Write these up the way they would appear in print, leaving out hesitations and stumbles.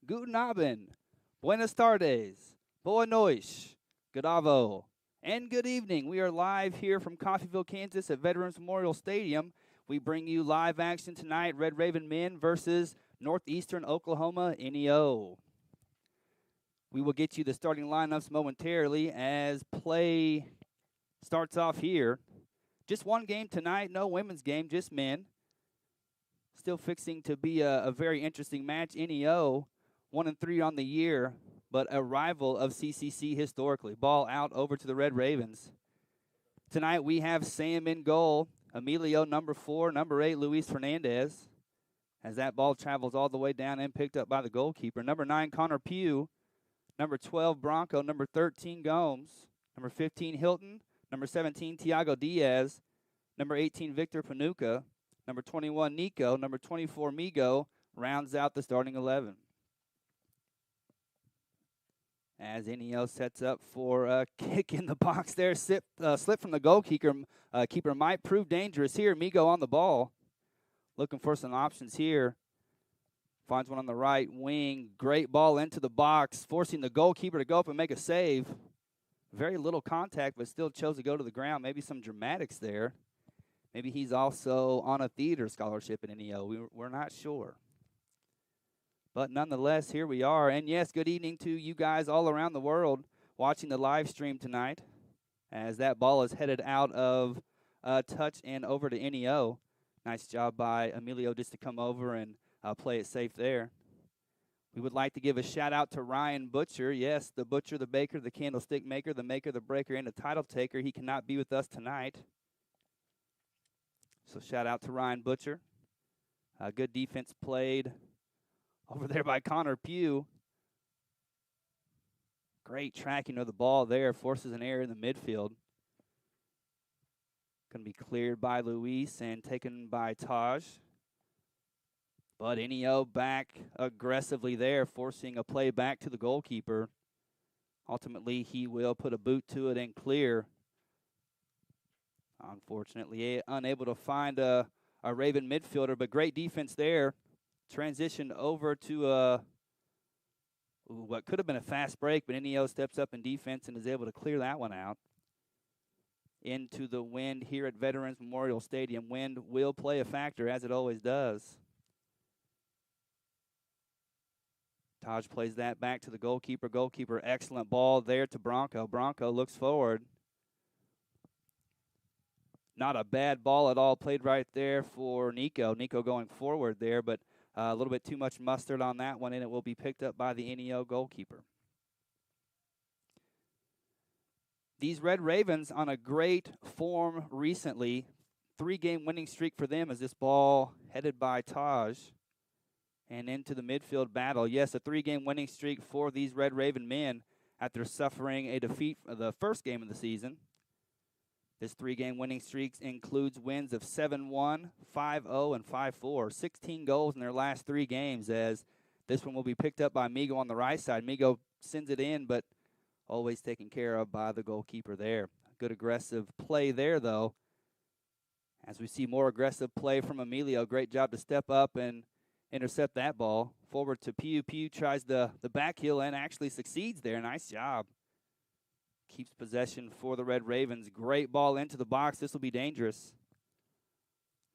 Guten Abend, Buenas tardes, Boa noite, Godavo, and good evening. We are live here from Coffeyville, Kansas at Veterans Memorial Stadium. We bring you live action tonight, Red Raven men versus Northeastern Oklahoma NEO. We will get you the starting lineups momentarily as play starts off here. Just one game tonight, no women's game, just men. Still fixing to be a very interesting match. NEO 1-3 on the year, but a rival of CCC historically. Ball out over to the Red Ravens. Tonight we have Sam in goal. Emilio, number 4, number 8, Luis Fernandez. As that ball travels all the way down and picked up by the goalkeeper. Number 9, Connor Pugh. Number 12, Bronco. Number 13, Gomes. Number 15, Hilton. Number 17, Tiago Diaz. Number 18, Victor Panuca. Number 21, Nico. Number 24, Migo, rounds out the starting 11. As NEO sets up for a kick in the box there. Slip from the goalkeeper. Keeper might prove dangerous here. Migo on the ball. Looking for some options here. Finds one on the right wing. Great ball into the box, forcing the goalkeeper to go up and make a save. Very little contact, but still chose to go to the ground. Maybe some dramatics there. Maybe he's also on a theater scholarship at NEO. We're not sure. But nonetheless, here we are. And yes, good evening to you guys all around the world watching the live stream tonight as that ball is headed out of touch and over to NEO. Nice job by Emilio just to come over and play it safe there. We would like to give a shout out to Ryan Butcher. Yes, the butcher, the baker, the candlestick maker, the maker, the breaker, and the title taker. He cannot be with us tonight. So shout out to Ryan Butcher. Good defense played over there by Connor Pugh. Great tracking of the ball there. Forces an error in the midfield. Going to be cleared by Luis and taken by Taj. But NEO back aggressively there, forcing a play back to the goalkeeper. Ultimately, he will put a boot to it and clear. Unfortunately, unable to find a Raven midfielder, but great defense there. Transitioned over to what could have been a fast break, but NEO steps up in defense and is able to clear that one out. Into the wind here at Veterans Memorial Stadium. Wind will play a factor, as it always does. Taj plays that back to the goalkeeper. Goalkeeper, excellent ball there to Bronco. Bronco looks forward. Not a bad ball at all played right there for Nico. Nico going forward there, but a little bit too much mustard on that one, and it will be picked up by the NEO goalkeeper. These Red Ravens on a great form recently. 3-game winning streak for them as this ball headed by Taj and into the midfield battle. Yes, a 3-game winning streak for these Red Raven men after suffering a defeat for the first game of the season. This 3-game winning streak includes wins of 7-1, 5-0, and 5-4. 16 goals in their last 3 games, as this one will be picked up by Migo on the right side. Migo sends it in, but always taken care of by the goalkeeper there. Good aggressive play there, though. As we see more aggressive play from Emilio. Great job to step up and intercept that ball. Forward to Pew. Pew tries the back heel and actually succeeds there. Nice job. Keeps possession for the Red Ravens. Great ball into the box. This will be dangerous.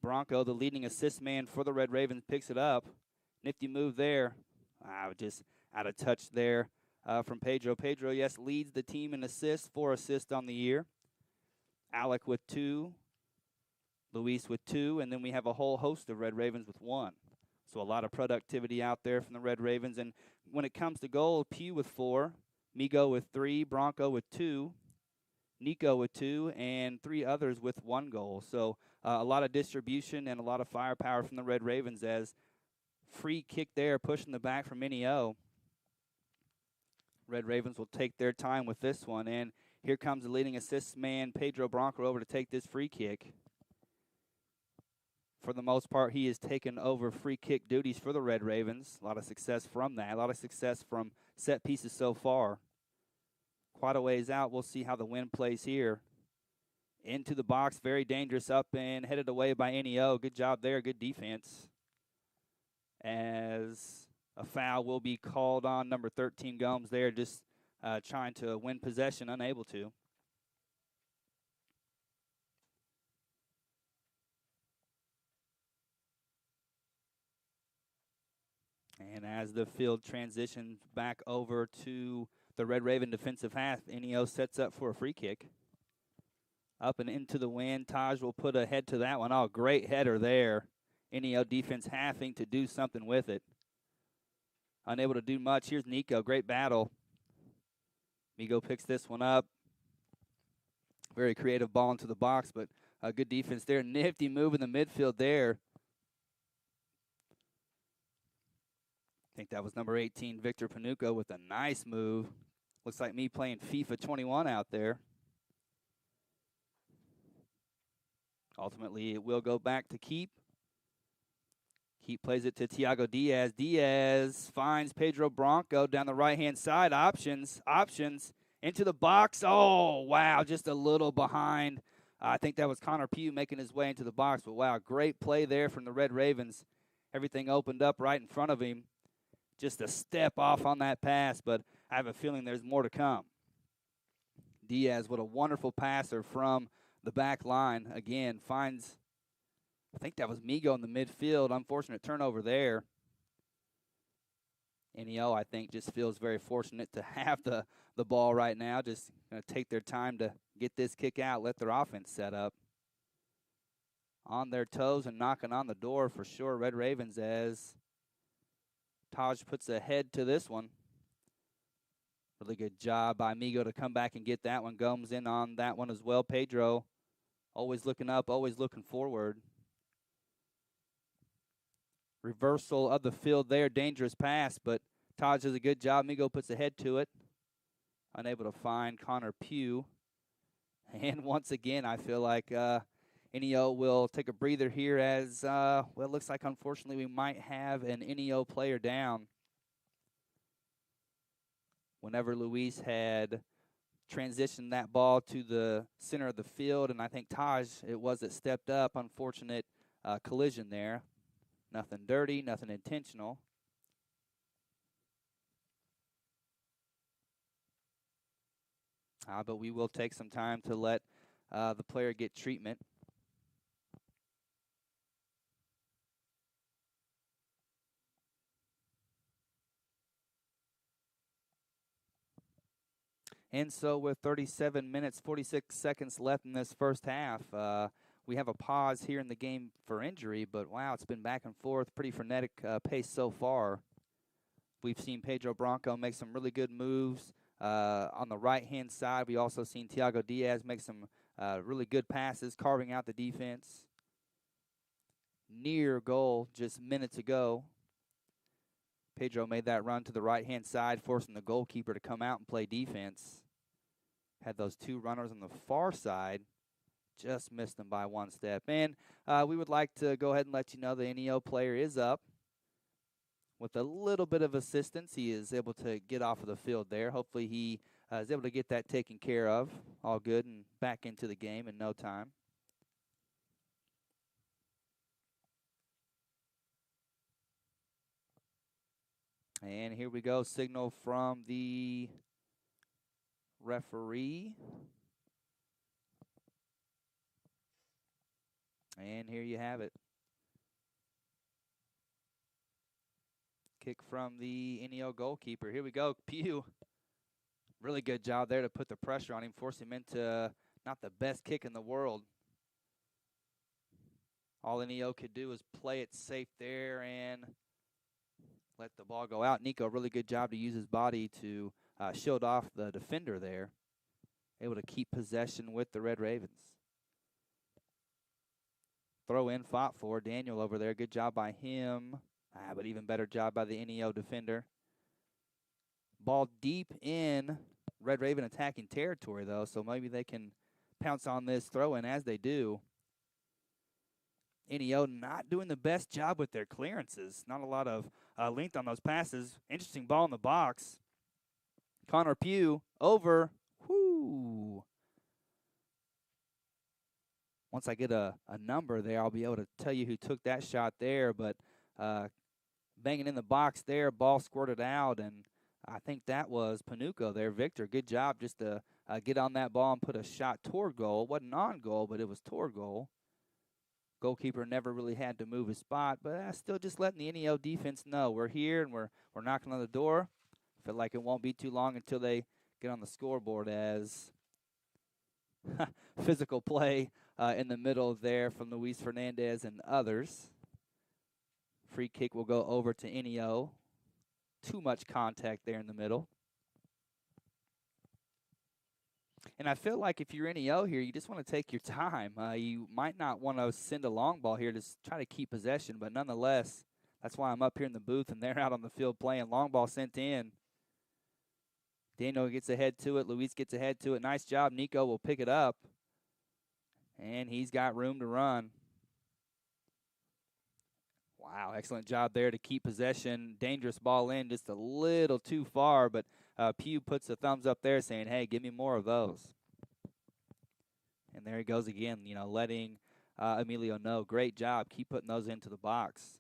Bronco, the leading assist man for the Red Ravens, picks it up. Nifty move there. Just out of touch there from Pedro. Pedro, yes, leads the team in assists, 4 assists on the year. Alec with 2. Luis with 2. And then we have a whole host of Red Ravens with 1. So a lot of productivity out there from the Red Ravens. And when it comes to goal, Pew with 4. Migo with 3, Bronco with 2, Nico with 2, and 3 others with 1 goal. So a lot of distribution and a lot of firepower from the Red Ravens as free kick there, pushing the back from NEO. Red Ravens will take their time with this one, and here comes the leading assist man, Pedro Bronco, over to take this free kick. For the most part, he has taken over free kick duties for the Red Ravens. A lot of success from that. A lot of success from set pieces so far. Quite a ways out. We'll see how the wind plays here. Into the box. Very dangerous up and headed away by NEO. Good job there. Good defense. As a foul will be called on number 13 Gomes there, just trying to win possession, unable to. And as the field transitions back over to the Red Raven defensive half, NEO sets up for a free kick. Up and into the wind. Taj will put a head to that one. Oh, great header there. NEO defense having to do something with it. Unable to do much. Here's Nico. Great battle. Migo picks this one up. Very creative ball into the box, but a good defense there. Nifty move in the midfield there. I think that was number 18, Victor Panuco, with a nice move. Looks like me playing FIFA 21 out there. Ultimately, it will go back to Keep. Keep plays it to Thiago Diaz. Diaz finds Pedro Bronco down the right-hand side. Options into the box. Oh, wow, just a little behind. I think that was Connor Pugh making his way into the box. But, wow, great play there from the Red Ravens. Everything opened up right in front of him. Just a step off on that pass, but I have a feeling there's more to come. Diaz, what a wonderful passer from the back line. Again, finds, I think that was Migo in the midfield. Unfortunate turnover there. NEO, I think, just feels very fortunate to have the ball right now. Just going to take their time to get this kick out, let their offense set up. On their toes and knocking on the door for sure, Red Ravens, as Taj puts a head to this one. Really good job by Migo to come back and get that one. Gomes in on that one as well. Pedro always looking up, always looking forward. Reversal of the field there. Dangerous pass, but Taj does a good job. Migo puts a head to it. Unable to find Connor Pugh. And once again, I feel like NEO will take a breather here as, well, it looks like, unfortunately, we might have an NEO player down. Whenever Luis had transitioned that ball to the center of the field, and I think Taj, it was that stepped up. Unfortunate collision there. Nothing dirty, nothing intentional. But we will take some time to let the player get treatment. And so with 37 minutes, 46 seconds left in this first half, we have a pause here in the game for injury, but wow, it's been back and forth, pretty frenetic pace so far. We've seen Pedro Bronco make some really good moves on the right-hand side. We also seen Thiago Diaz make some really good passes, carving out the defense. Near goal just minutes ago. Pedro made that run to the right-hand side, forcing the goalkeeper to come out and play defense. Had those two runners on the far side. Just missed them by one step. And we would like to go ahead and let you know the NEO player is up. With a little bit of assistance, he is able to get off of the field there. Hopefully he is able to get that taken care of. All good and back into the game in no time. And here we go, signal from the referee. And here you have it. Kick from the NEO goalkeeper. Here we go, Pugh. Really good job there to put the pressure on him, force him into not the best kick in the world. All NEO could do is play it safe there and let the ball go out. Nico, really good job to use his body to shield off the defender there. Able to keep possession with the Red Ravens. Throw in, fought for. Daniel over there. Good job by him. But even better job by the NEO defender. Ball deep in Red Raven attacking territory, though, so maybe they can pounce on this throw-in as they do. NEO not doing the best job with their clearances. Not a lot of length on those passes. Interesting ball in the box. Connor Pugh over. Whoo. Once I get a number there, I'll be able to tell you who took that shot there. But banging in the box there. Ball squirted out, and I think that was Panuco there. Victor, good job just to get on that ball and put a shot toward goal. It wasn't on goal, but it was toward goal. Goalkeeper never really had to move his spot, but still just letting the NEO defense know we're here and we're knocking on the door. Feel like it won't be too long until they get on the scoreboard as physical play in the middle there from Luis Fernandez and others. Free kick will go over to NEO. Too much contact there in the middle. And I feel like if you're NEO here, you just want to take your time. You might not want to send a long ball here to try to keep possession, but nonetheless, that's why I'm up here in the booth and they're out on the field playing. Long ball sent in. Daniel gets ahead to it. Luis gets ahead to it. Nice job. Nico will pick it up. And he's got room to run. Wow, excellent job there to keep possession. Dangerous ball in, just a little too far, but Pugh puts a thumbs up there saying, hey, give me more of those. And there he goes again, letting Emilio know. Great job. Keep putting those into the box.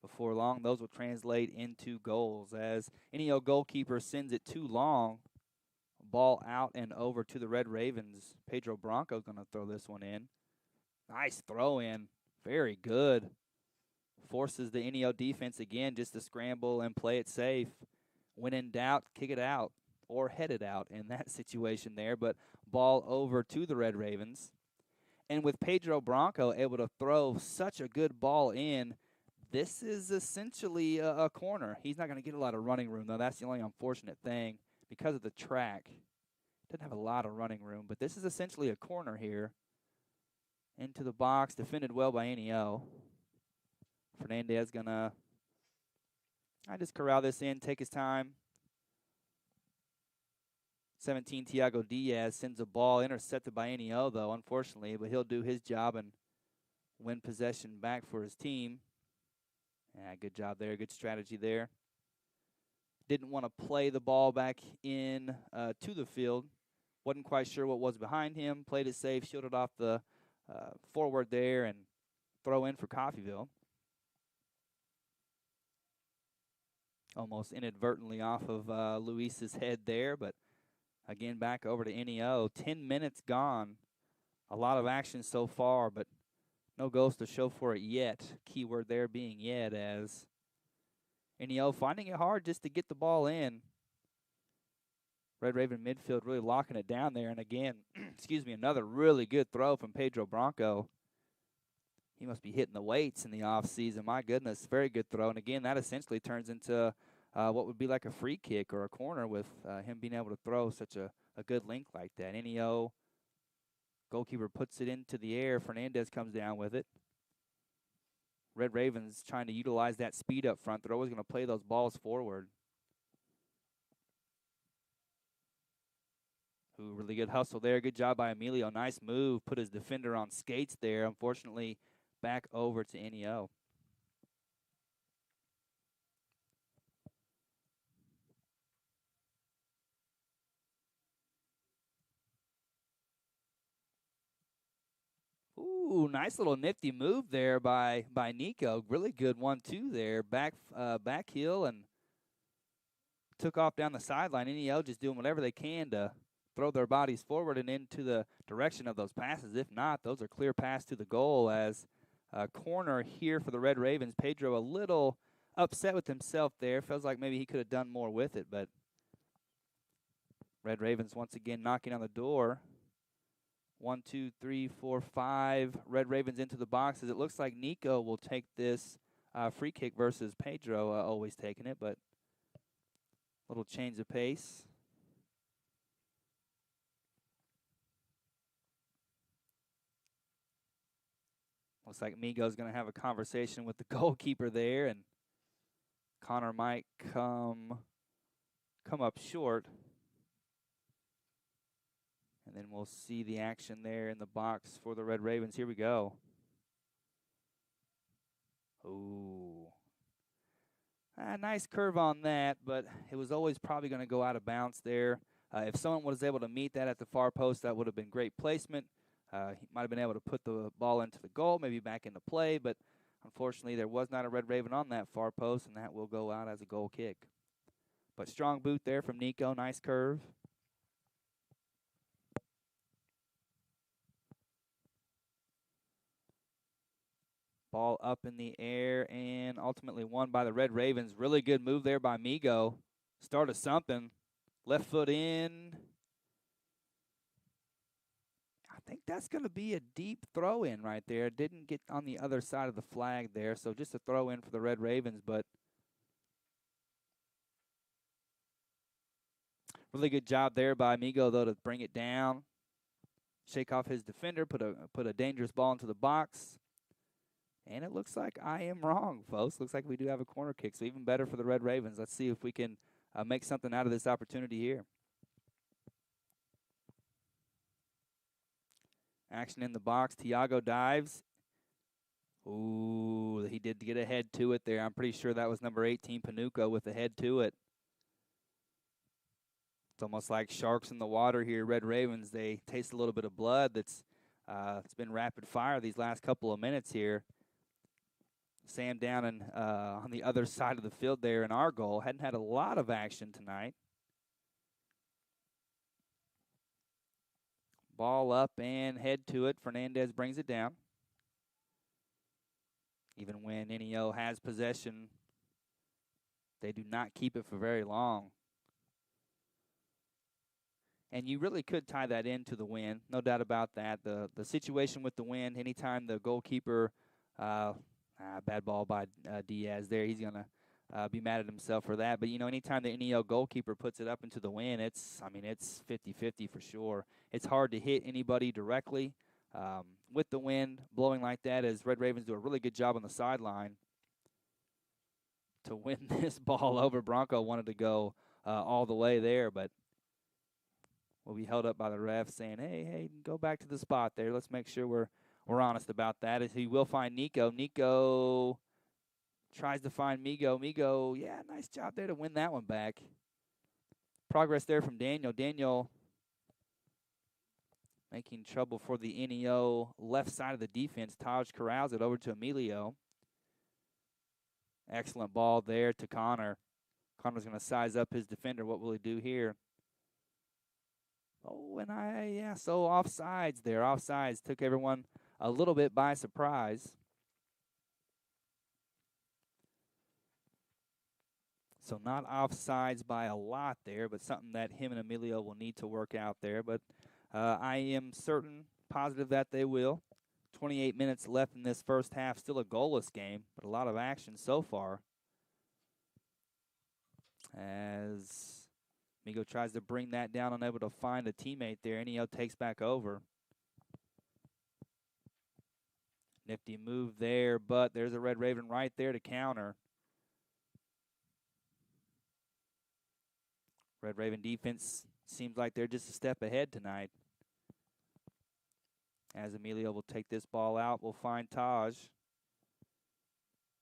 Before long, those will translate into goals as NEO goalkeeper sends it too long. Ball out and over to the Red Ravens. Pedro Bronco's going to throw this one in. Nice throw in. Very good. Forces the NEO defense again just to scramble and play it safe. When in doubt, kick it out or head it out in that situation there. But ball over to the Red Ravens. And with Pedro Bronco able to throw such a good ball in, this is essentially a corner. He's not going to get a lot of running room, though. That's the only unfortunate thing because of the track. Doesn't have a lot of running room, but this is essentially a corner here. Into the box, defended well by NEO. Fernandez gonna just corral this in, take his time. 17, Thiago Diaz sends a ball intercepted by NEO, though, unfortunately, but he'll do his job and win possession back for his team. Yeah, good job there, good strategy there. Didn't want to play the ball back in to the field. Wasn't quite sure what was behind him. Played it safe, shielded off the forward there, and throw in for Coffeyville. Almost inadvertently off of Luis's head there, but again back over to NEO. 10 minutes gone. A lot of action so far, but no goals to show for it yet. Keyword there being yet, as NEO finding it hard just to get the ball in. Red Raven midfield really locking it down there. And again, excuse me, another really good throw from Pedro Bronco. He must be hitting the weights in the offseason. My goodness, very good throw. And again, that essentially turns into what would be like a free kick or a corner with him being able to throw such a good link like that. NEO goalkeeper puts it into the air. Fernandez comes down with it. Red Ravens trying to utilize that speed up front. They're always going to play those balls forward. Ooh, really good hustle there. Good job by Emilio. Nice move. Put his defender on skates there. Unfortunately, back over to NEO. Ooh, nice little nifty move there by Nico. Really good 1-2 there. Back heel and took off down the sideline. NEO just doing whatever they can to throw their bodies forward and into the direction of those passes. If not, those are clear pass to the goal as a corner here for the Red Ravens. Pedro a little upset with himself there. Feels like maybe he could have done more with it, but Red Ravens once again knocking on the door. 1, 2, 3, 4, 5 Red Ravens into the box as it looks like Nico will take this free kick versus Pedro always taking it, but little change of pace. Looks like Migo's going to have a conversation with the goalkeeper there, and Connor might come up short. And then we'll see the action there in the box for the Red Ravens. Here we go. Ooh. Nice curve on that, but it was always probably going to go out of bounds there. If someone was able to meet that at the far post, that would have been great placement. He might have been able to put the ball into the goal, maybe back into play, but Unfortunately, there was not a Red Raven on that far post, and that will go out as a goal kick. But strong boot there from Nico. Nice curve. Ball up in the air and ultimately won by the Red Ravens. Really good move there by Migo. Start of something. Left foot in. I think that's going to be a deep throw in right there. Didn't get on the other side of the flag there, so just a throw in for the Red Ravens, but really good job there by Migo, though, to bring it down, shake off his defender, put a dangerous ball into the box. And it looks like I am wrong, folks. Looks like we do have a corner kick, so even better for the Red Ravens. Let's see if we can make something out of this opportunity here. Action in the box. Tiago dives. Ooh, he did get a head to it there. I'm pretty sure that was number 18, Panuco, with a head to it. It's almost like sharks in the water here. Red Ravens, they taste a little bit of blood. It's been rapid fire these last couple of minutes here. Sam down and on the other side of the field there in our goal. Hadn't had a lot of action tonight. Ball up and head to it. Fernandez brings it down. Even when NEO has possession, they do not keep it for very long. And you really could tie that into the win, no doubt about that. The situation with the win, anytime the goalkeeper, bad ball by Diaz there, he's going to be mad at himself for that. But, you know, anytime the NEO goalkeeper puts it up into the win, it's 50-50 for sure. It's hard to hit anybody directly. With the wind blowing like that, as Red Ravens do a really good job on the sideline to win this ball over. Bronco wanted to go all the way there, but will be held up by the ref saying, hey, go back to the spot there. Let's make sure we're honest about that. As he will find Nico. Nico tries to find Migo. Migo, yeah, nice job there to win that one back. Progress there from Daniel. Daniel making trouble for the NEO left side of the defense. Taj corrals it over to Emilio. Excellent ball there to Connor. Connor's going to size up his defender. What will he do here? Oh, and so offsides there. Offsides took everyone a little bit by surprise. So not offsides by a lot there, but something that him and Emilio will need to work out there. But I am positive that they will. 28 minutes left in this first half. Still a goalless game, but a lot of action so far. As Migo tries to bring that down, unable to find a teammate there. NEO takes back over. Nifty move there, but there's a Red Raven right there to counter. Red Raven defense seems like they're just a step ahead tonight. As Emilio will take this ball out, we'll find Taj.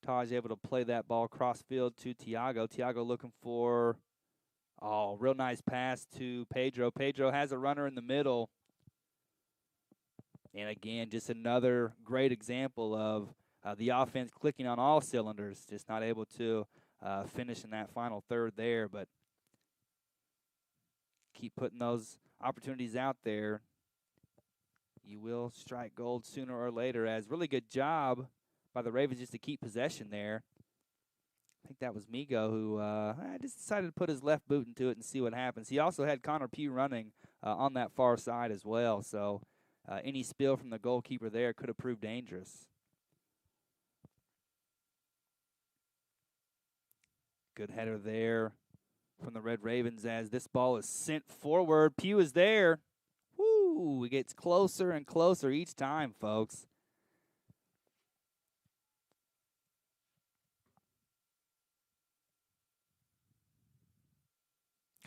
Taj able to play that ball cross field to Tiago. Tiago looking for, real nice pass to Pedro. Pedro has a runner in the middle. And again, just another great example of the offense clicking on all cylinders, just not able to finish in that final third there, but keep putting those opportunities out there. You will strike gold sooner or later. As really good job by the Ravens just to keep possession there. I think that was Migo who just decided to put his left boot into it and see what happens. He also had Connor Pugh running on that far side as well, so any spill from the goalkeeper there could have proved dangerous. Good header there from the Red Ravens as this ball is sent forward. Pugh is there. Woo! It gets closer and closer each time, folks.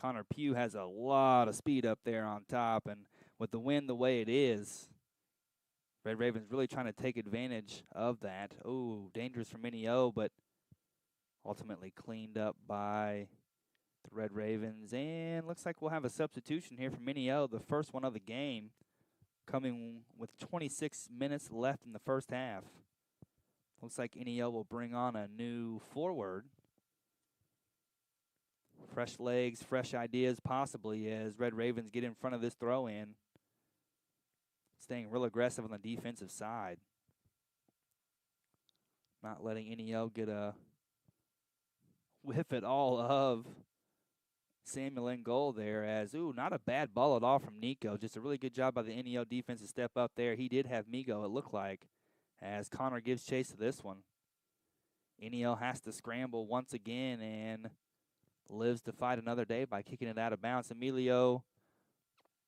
Connor Pugh has a lot of speed up there on top, and with the wind the way it is, Red Ravens really trying to take advantage of that. Oh, dangerous from NEO, but ultimately cleaned up by the Red Ravens. And looks like we'll have a substitution here from NEO, the first one of the game, coming with 26 minutes left in the first half. Looks like NEO will bring on a new forward. Fresh legs, fresh ideas possibly as Red Ravens get in front of this throw-in. Staying real aggressive on the defensive side. Not letting NEO get a whiff at all of Samuel in goal there as, not a bad ball at all from Nico. Just a really good job by the NEO defense to step up there. He did have Migo, it looked like, as Connor gives chase to this one. NEO has to scramble once again and lives to fight another day by kicking it out of bounds. Emilio,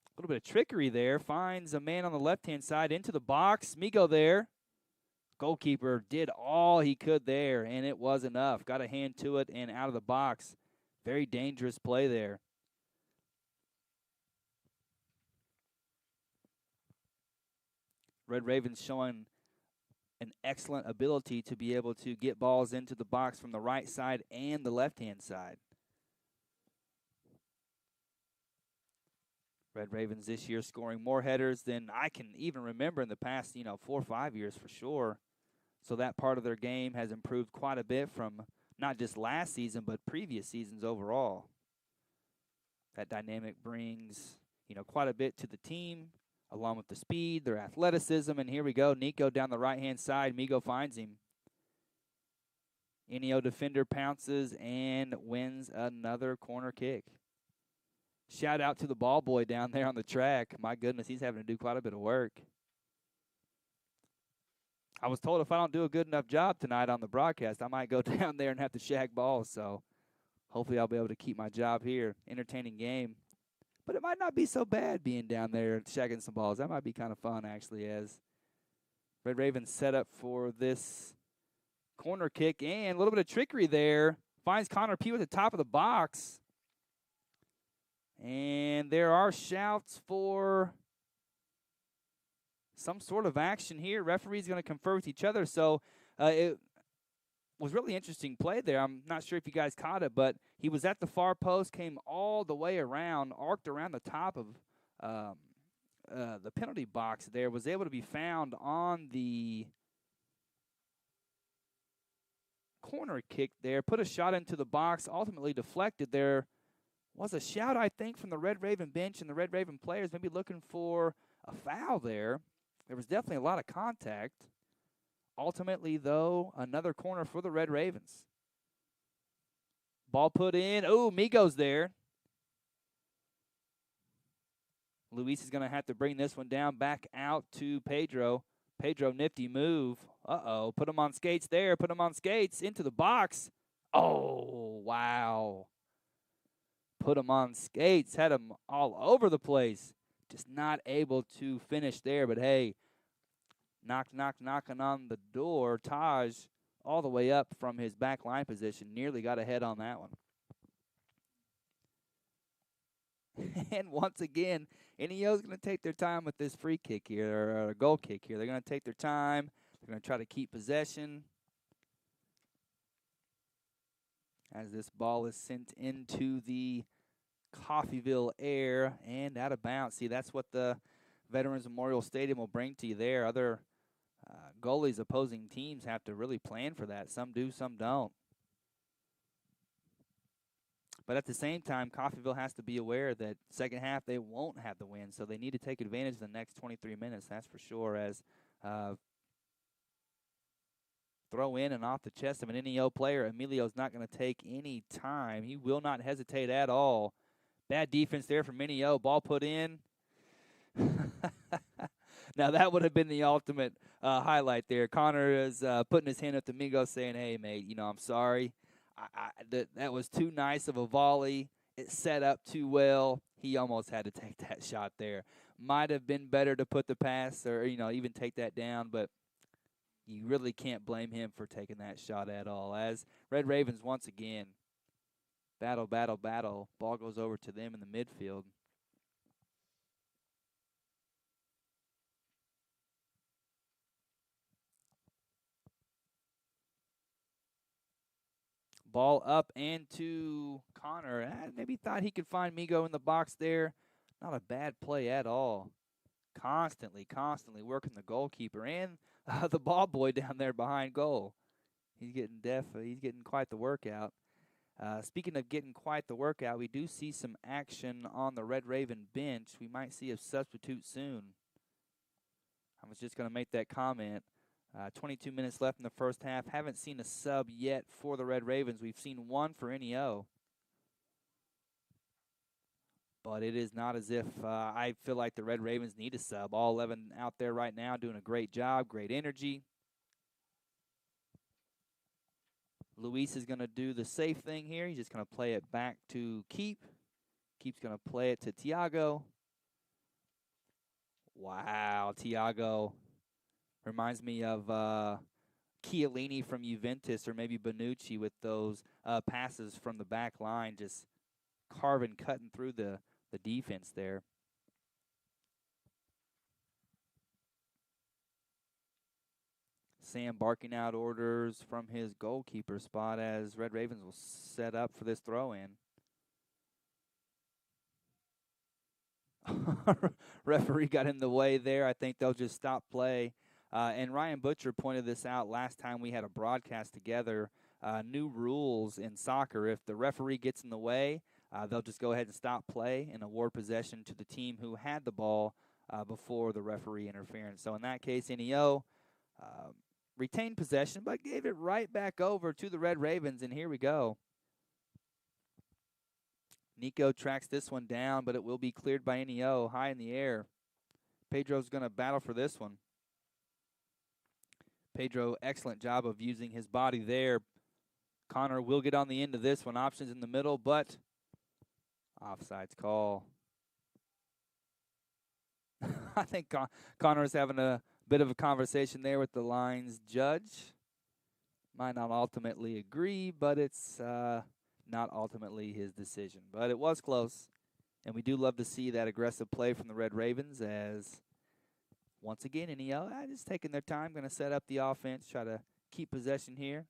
a little bit of trickery there, finds a man on the left-hand side into the box. Migo there. Goalkeeper did all he could there, and it was enough. Got a hand to it and out of the box. Very dangerous play there. Red Ravens showing an excellent ability to be able to get balls into the box from the right side and the left-hand side. Red Ravens this year scoring more headers than I can even remember in the past, 4 or 5 years for sure. So that part of their game has improved quite a bit from not just last season, but previous seasons overall. That dynamic brings, quite a bit to the team, along with the speed, their athleticism. And here we go, Nico down the right-hand side. Migo finds him. NEO defender pounces and wins another corner kick. Shout out to the ball boy down there on the track. My goodness, he's having to do quite a bit of work. I was told if I don't do a good enough job tonight on the broadcast, I might go down there and have to shag balls. So hopefully I'll be able to keep my job here. Entertaining game. But it might not be so bad being down there shagging some balls. That might be kind of fun, actually, as Red Ravens set up for this corner kick. And a little bit of trickery there. Finds Connor Pugh at the top of the box. And there are shouts for some sort of action here. Referee's going to confer with each other. So it was really interesting play there. I'm not sure if you guys caught it, but he was at the far post, came all the way around, arced around the top of the penalty box there, was able to be found on the corner kick there, put a shot into the box, ultimately deflected. There was a shout, I think, from the Red Raven bench and the Red Raven players maybe looking for a foul there. There was definitely a lot of contact. Ultimately, though, another corner for the Red Ravens. Ball put in. Oh, Migo's there. Luis is going to have to bring this one down back out to Pedro. Pedro, nifty move. Uh-oh, put him on skates there. Put him on skates into the box. Oh, wow. Put him on skates. Had him all over the place. Just not able to finish there, but hey, knocking on the door. Taj all the way up from his back line position. Nearly got ahead on that one. And once again, NEO's going to take their time with this free kick here, or goal kick here. They're going to take their time. They're going to try to keep possession as this ball is sent into the Coffeyville air and out of bounds. See, that's what the Veterans Memorial Stadium will bring to you there. Other goalies opposing teams have to really plan for that. Some do, some don't. But at the same time, Coffeyville has to be aware that second half they won't have the win, so they need to take advantage of the next 23 minutes, that's for sure, as throw in and off the chest of an NEO player. Emilio's not going to take any time. He will not hesitate at all. Bad defense there from NEO. Ball put in. Now, that would have been the ultimate highlight there. Connor is putting his hand up to Migo saying, hey, mate, I'm sorry. That was too nice of a volley. It set up too well. He almost had to take that shot there. Might have been better to put the pass or, even take that down, but you really can't blame him for taking that shot at all. As Red Ravens once again, battle. Ball goes over to them in the midfield. Ball up and to Connor. Maybe thought he could find Migo in the box there. Not a bad play at all. Constantly working the goalkeeper. And the ball boy down there behind goal. He's getting he's getting quite the workout. Speaking of getting quite the workout, we do see some action on the Red Raven bench. We might see a substitute soon. I was just going to make that comment. 22 minutes left in the first half. Haven't seen a sub yet for the Red Ravens. We've seen one for NEO. But it is not as if I feel like the Red Ravens need a sub. All 11 out there right now doing a great job, great energy. Luis is going to do the safe thing here. He's just going to play it back to Keep. Keep's going to play it to Tiago. Wow, Tiago reminds me of Chiellini from Juventus, or maybe Bonucci, with those passes from the back line, just cutting through the defense there. Sam barking out orders from his goalkeeper spot as Red Ravens will set up for this throw-in. Referee got in the way there. I think they'll just stop play. And Ryan Butcher pointed this out last time we had a broadcast together. New rules in soccer. If the referee gets in the way, they'll just go ahead and stop play and award possession to the team who had the ball before the referee interference. So in that case, NEO retained possession, but gave it right back over to the Red Ravens, and here we go. Nico tracks this one down, but it will be cleared by NEO, high in the air. Pedro's going to battle for this one. Pedro, excellent job of using his body there. Connor will get on the end of this one. Options in the middle, but offsides call. I think Connor's having a bit of a conversation there with the line's judge. Might not ultimately agree, but it's not ultimately his decision. But it was close, and we do love to see that aggressive play from the Red Ravens as, once again, NEO just taking their time, going to set up the offense, try to keep possession here.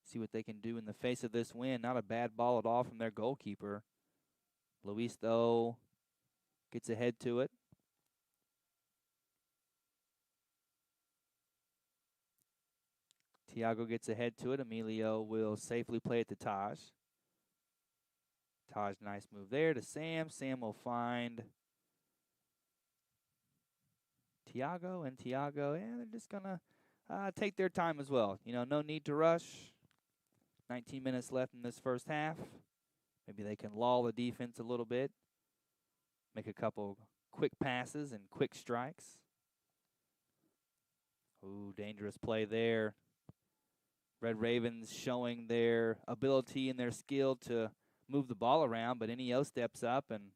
See what they can do in the face of this win. Not a bad ball at all from their goalkeeper. Luis, though, gets ahead to it. Tiago gets ahead to it. Emilio will safely play it to Taj. Taj, nice move there to Sam. Sam will find Tiago, and Tiago, they're just going to take their time as well. You know, no need to rush. 19 minutes left in this first half. Maybe they can lull the defense a little bit. Make a couple quick passes and quick strikes. Ooh, dangerous play there. Red Ravens showing their ability and their skill to move the ball around, but NEO steps up and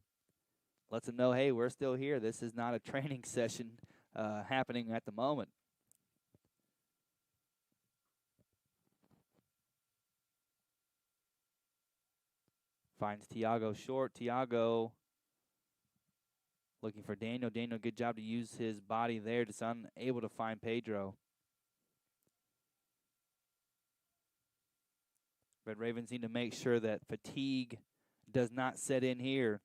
lets them know, hey, we're still here. This is not a training session happening at the moment. Finds Tiago short. Tiago looking for Daniel. Daniel, good job to use his body there, just unable to find Pedro. Red Ravens need to make sure that fatigue does not set in here.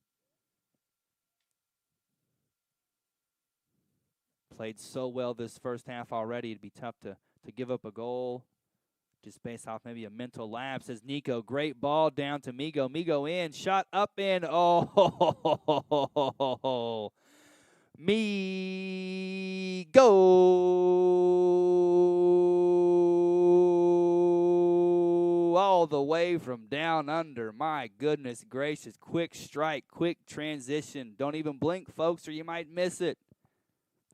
Played so well this first half already. It'd be tough to give up a goal just based off maybe a mental lapse. As Nico, great ball down to Migo. Migo in, shot up in. Oh, Migo all the way from down under. My goodness gracious. Quick strike, quick transition. Don't even blink, folks, or you might miss it.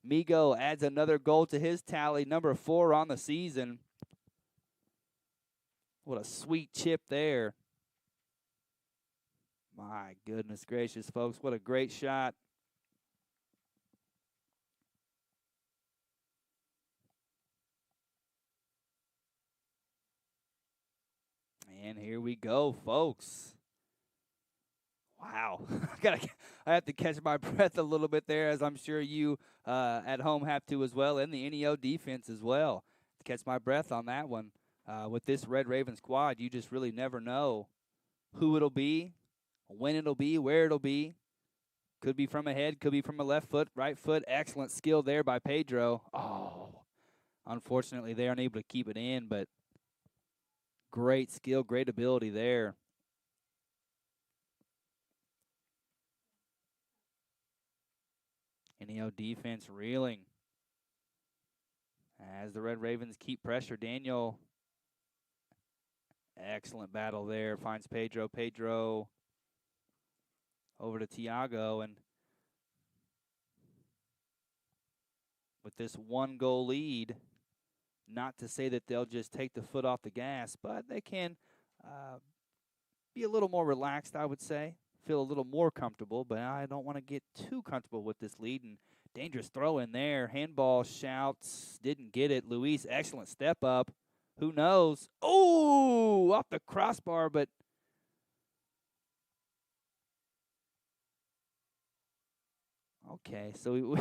Migo adds another goal to his tally, number 4 on the season. What a sweet chip there. My goodness gracious, folks. What a great shot. And here we go, folks. Wow. I have to catch my breath a little bit there, as I'm sure you at home have to as well, and the NEO defense as well. To catch my breath on that one. With this Red Raven squad, you just really never know who it'll be, when it'll be, where it'll be. Could be from ahead, could be from a left foot, right foot. Excellent skill there by Pedro. Oh, unfortunately, they aren't able to keep it in, but great skill, great ability there. NEO defense reeling as the Red Ravens keep pressure. Daniel, excellent battle there. Finds Pedro. Pedro over to Tiago, and with this 1-goal lead, not to say that they'll just take the foot off the gas, but they can be a little more relaxed, I would say. Feel a little more comfortable, but I don't want to get too comfortable with this lead. And dangerous throw in there. Handball shouts. Didn't get it. Luis, excellent step up. Who knows? Oh, off the crossbar, but okay. So we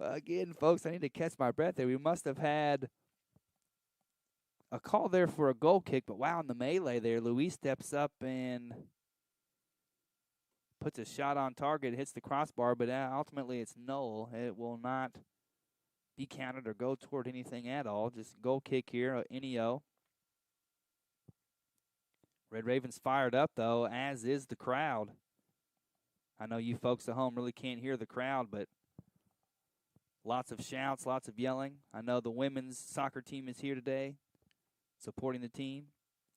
again, folks, I need to catch my breath there. We must have had a call there for a goal kick, but wow, in the melee there, Luis steps up and puts a shot on target, hits the crossbar, but ultimately it's null. It will not be counted or go toward anything at all. Just goal kick here, NEO. Red Ravens fired up, though, as is the crowd. I know you folks at home really can't hear the crowd, but lots of shouts, lots of yelling. I know the women's soccer team is here today supporting the team.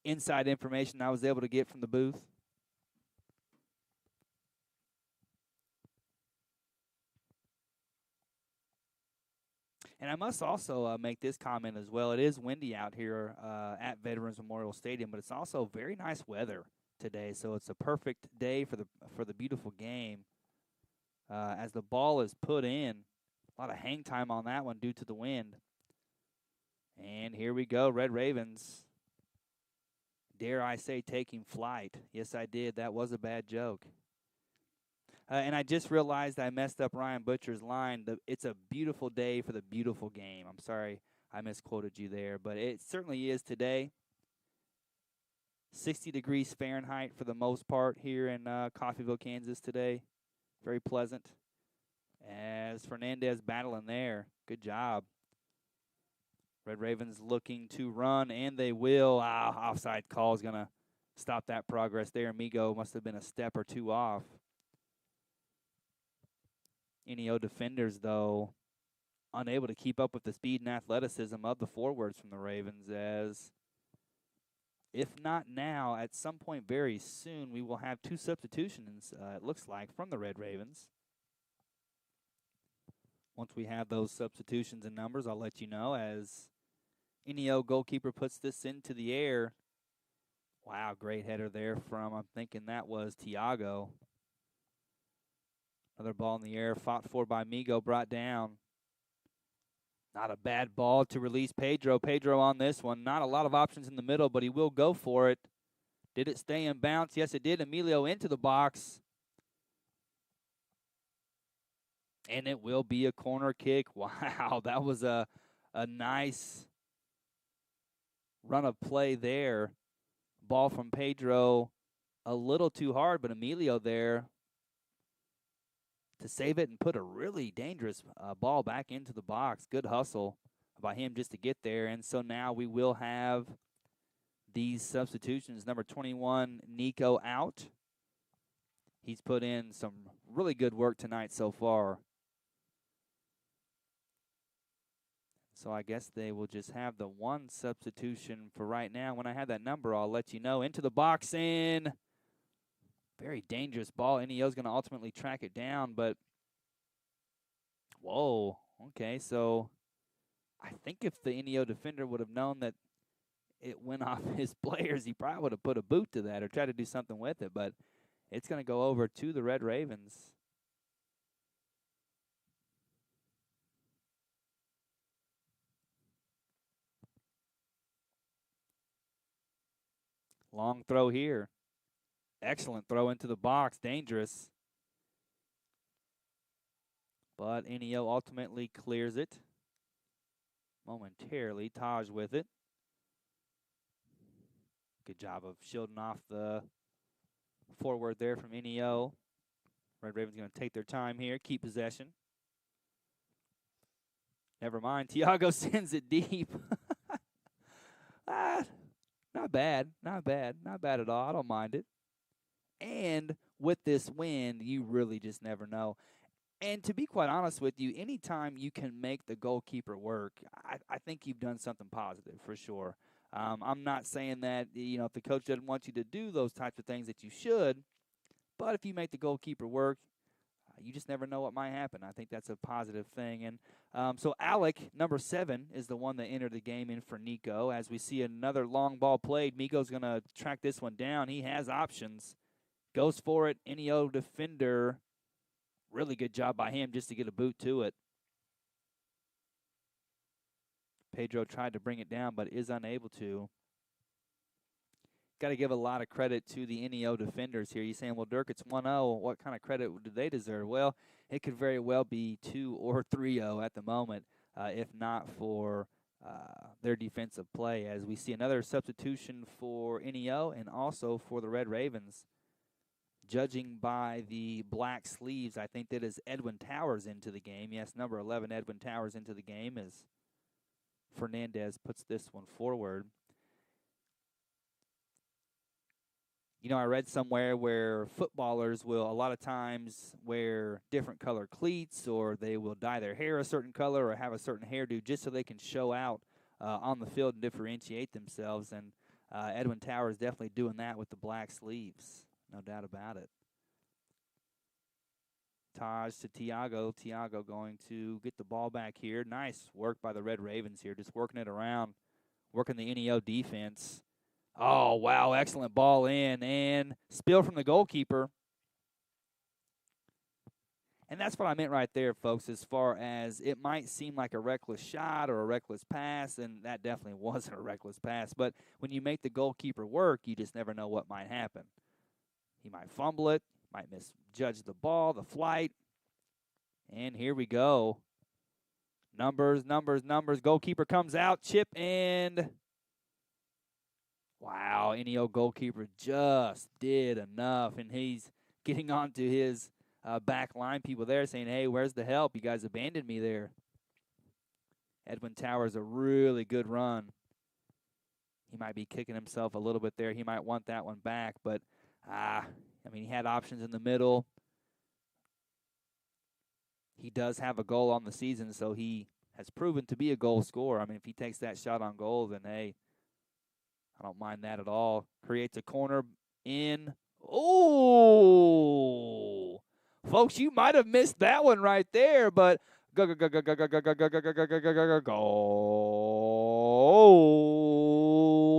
Inside information I was able to get from the booth. And I must also make this comment as well. It is windy out here at Veterans Memorial Stadium, but it's also very nice weather today. So it's a perfect day for the beautiful game. As the ball is put in, a lot of hang time on that one due to the wind. And here we go, Red Ravens. Dare I say taking flight? Yes, I did. That was a bad joke. And I just realized I messed up Ryan Butcher's line. It's a beautiful day for the beautiful game. I'm sorry I misquoted you there, but it certainly is today. 60 degrees Fahrenheit for the most part here in Coffeyville, Kansas today. Very pleasant. As Fernandez battling there. Good job. Red Ravens looking to run, and they will. Offside call is going to stop that progress there. Migo must have been a step or two off. NEO defenders, though, unable to keep up with the speed and athleticism of the forwards from the Ravens, as if not now, at some point very soon, we will have 2 substitutions, it looks like, from the Red Ravens. Once we have those substitutions and numbers, I'll let you know, as NEO goalkeeper puts this into the air. Wow, great header there from, I'm thinking that was Tiago. Another ball in the air, fought for by Migo, brought down. Not a bad ball to release Pedro. Pedro on this one. Not a lot of options in the middle, but he will go for it. Did it stay in bounds? Yes, it did. Emilio into the box. And it will be a corner kick. Wow, that was a nice run of play there. Ball from Pedro, a little too hard, but Emilio there to save it and put a really dangerous ball back into the box. Good hustle by him just to get there. And so now we will have these substitutions. Number 21, Nico, out. He's put in some really good work tonight so far. So I guess they will just have the one substitution for right now. When I have that number, I'll let you know. Into the box in. Very dangerous ball. NEO's going to ultimately track it down, but whoa. Okay, so I think if the NEO defender would have known that it went off his players, he probably would have put a boot to that or tried to do something with it, but it's going to go over to the Red Ravens. Long throw here. Excellent throw into the box. Dangerous. But NEO ultimately clears it momentarily. Taj with it. Good job of shielding off the forward there from NEO. Red Ravens going to take their time here, keep possession. Never mind. Tiago sends it deep. Not bad. Not bad. Not bad at all. I don't mind it. And with this win, you really just never know. And to be quite honest with you, anytime you can make the goalkeeper work, I think you've done something positive for sure. I'm not saying that, if the coach doesn't want you to do those types of things that you should, but if you make the goalkeeper work, you just never know what might happen. I think that's a positive thing. And so Alec, number 7, is the one that entered the game in for Nico. As we see another long ball played, Nico's going to track this one down. He has options. Goes for it. NEO defender. Really good job by him just to get a boot to it. Pedro tried to bring it down, but is unable to. Got to give a lot of credit to the NEO defenders here. You're saying, well, Dirk, it's 1-0. What kind of credit do they deserve? Well, it could very well be 2 or 3-0 at the moment, if not for their defensive play. As we see another substitution for NEO and also for the Red Ravens. Judging by the black sleeves, I think that is Edwin Towers into the game. Yes, number 11, Edwin Towers into the game as Fernandez puts this one forward. I read somewhere where footballers will a lot of times wear different color cleats, or they will dye their hair a certain color or have a certain hairdo just so they can show out on the field and differentiate themselves. And Edwin Towers definitely doing that with the black sleeves. No doubt about it. Taj to Tiago. Tiago going to get the ball back here. Nice work by the Red Ravens here, just working it around, working the NEO defense. Oh, wow, excellent ball in, and spill from the goalkeeper. And that's what I meant right there, folks, as far as it might seem like a reckless shot or a reckless pass, and that definitely wasn't a reckless pass. But when you make the goalkeeper work, you just never know what might happen. He might fumble it, might misjudge the ball, the flight. And here we go. Numbers. Goalkeeper comes out, chip, and wow, NEO goalkeeper just did enough. And he's getting on to his back line people there saying, hey, where's the help? You guys abandoned me there. Edwin Towers, a really good run. He might be kicking himself a little bit there. He might want that one back, but he had options in the middle. He does have a goal on the season, so he has proven to be a goal scorer. If he takes that shot on goal, then, hey, I don't mind that at all. Creates a corner in. Oh! Folks, you might have missed that one right there, but goal.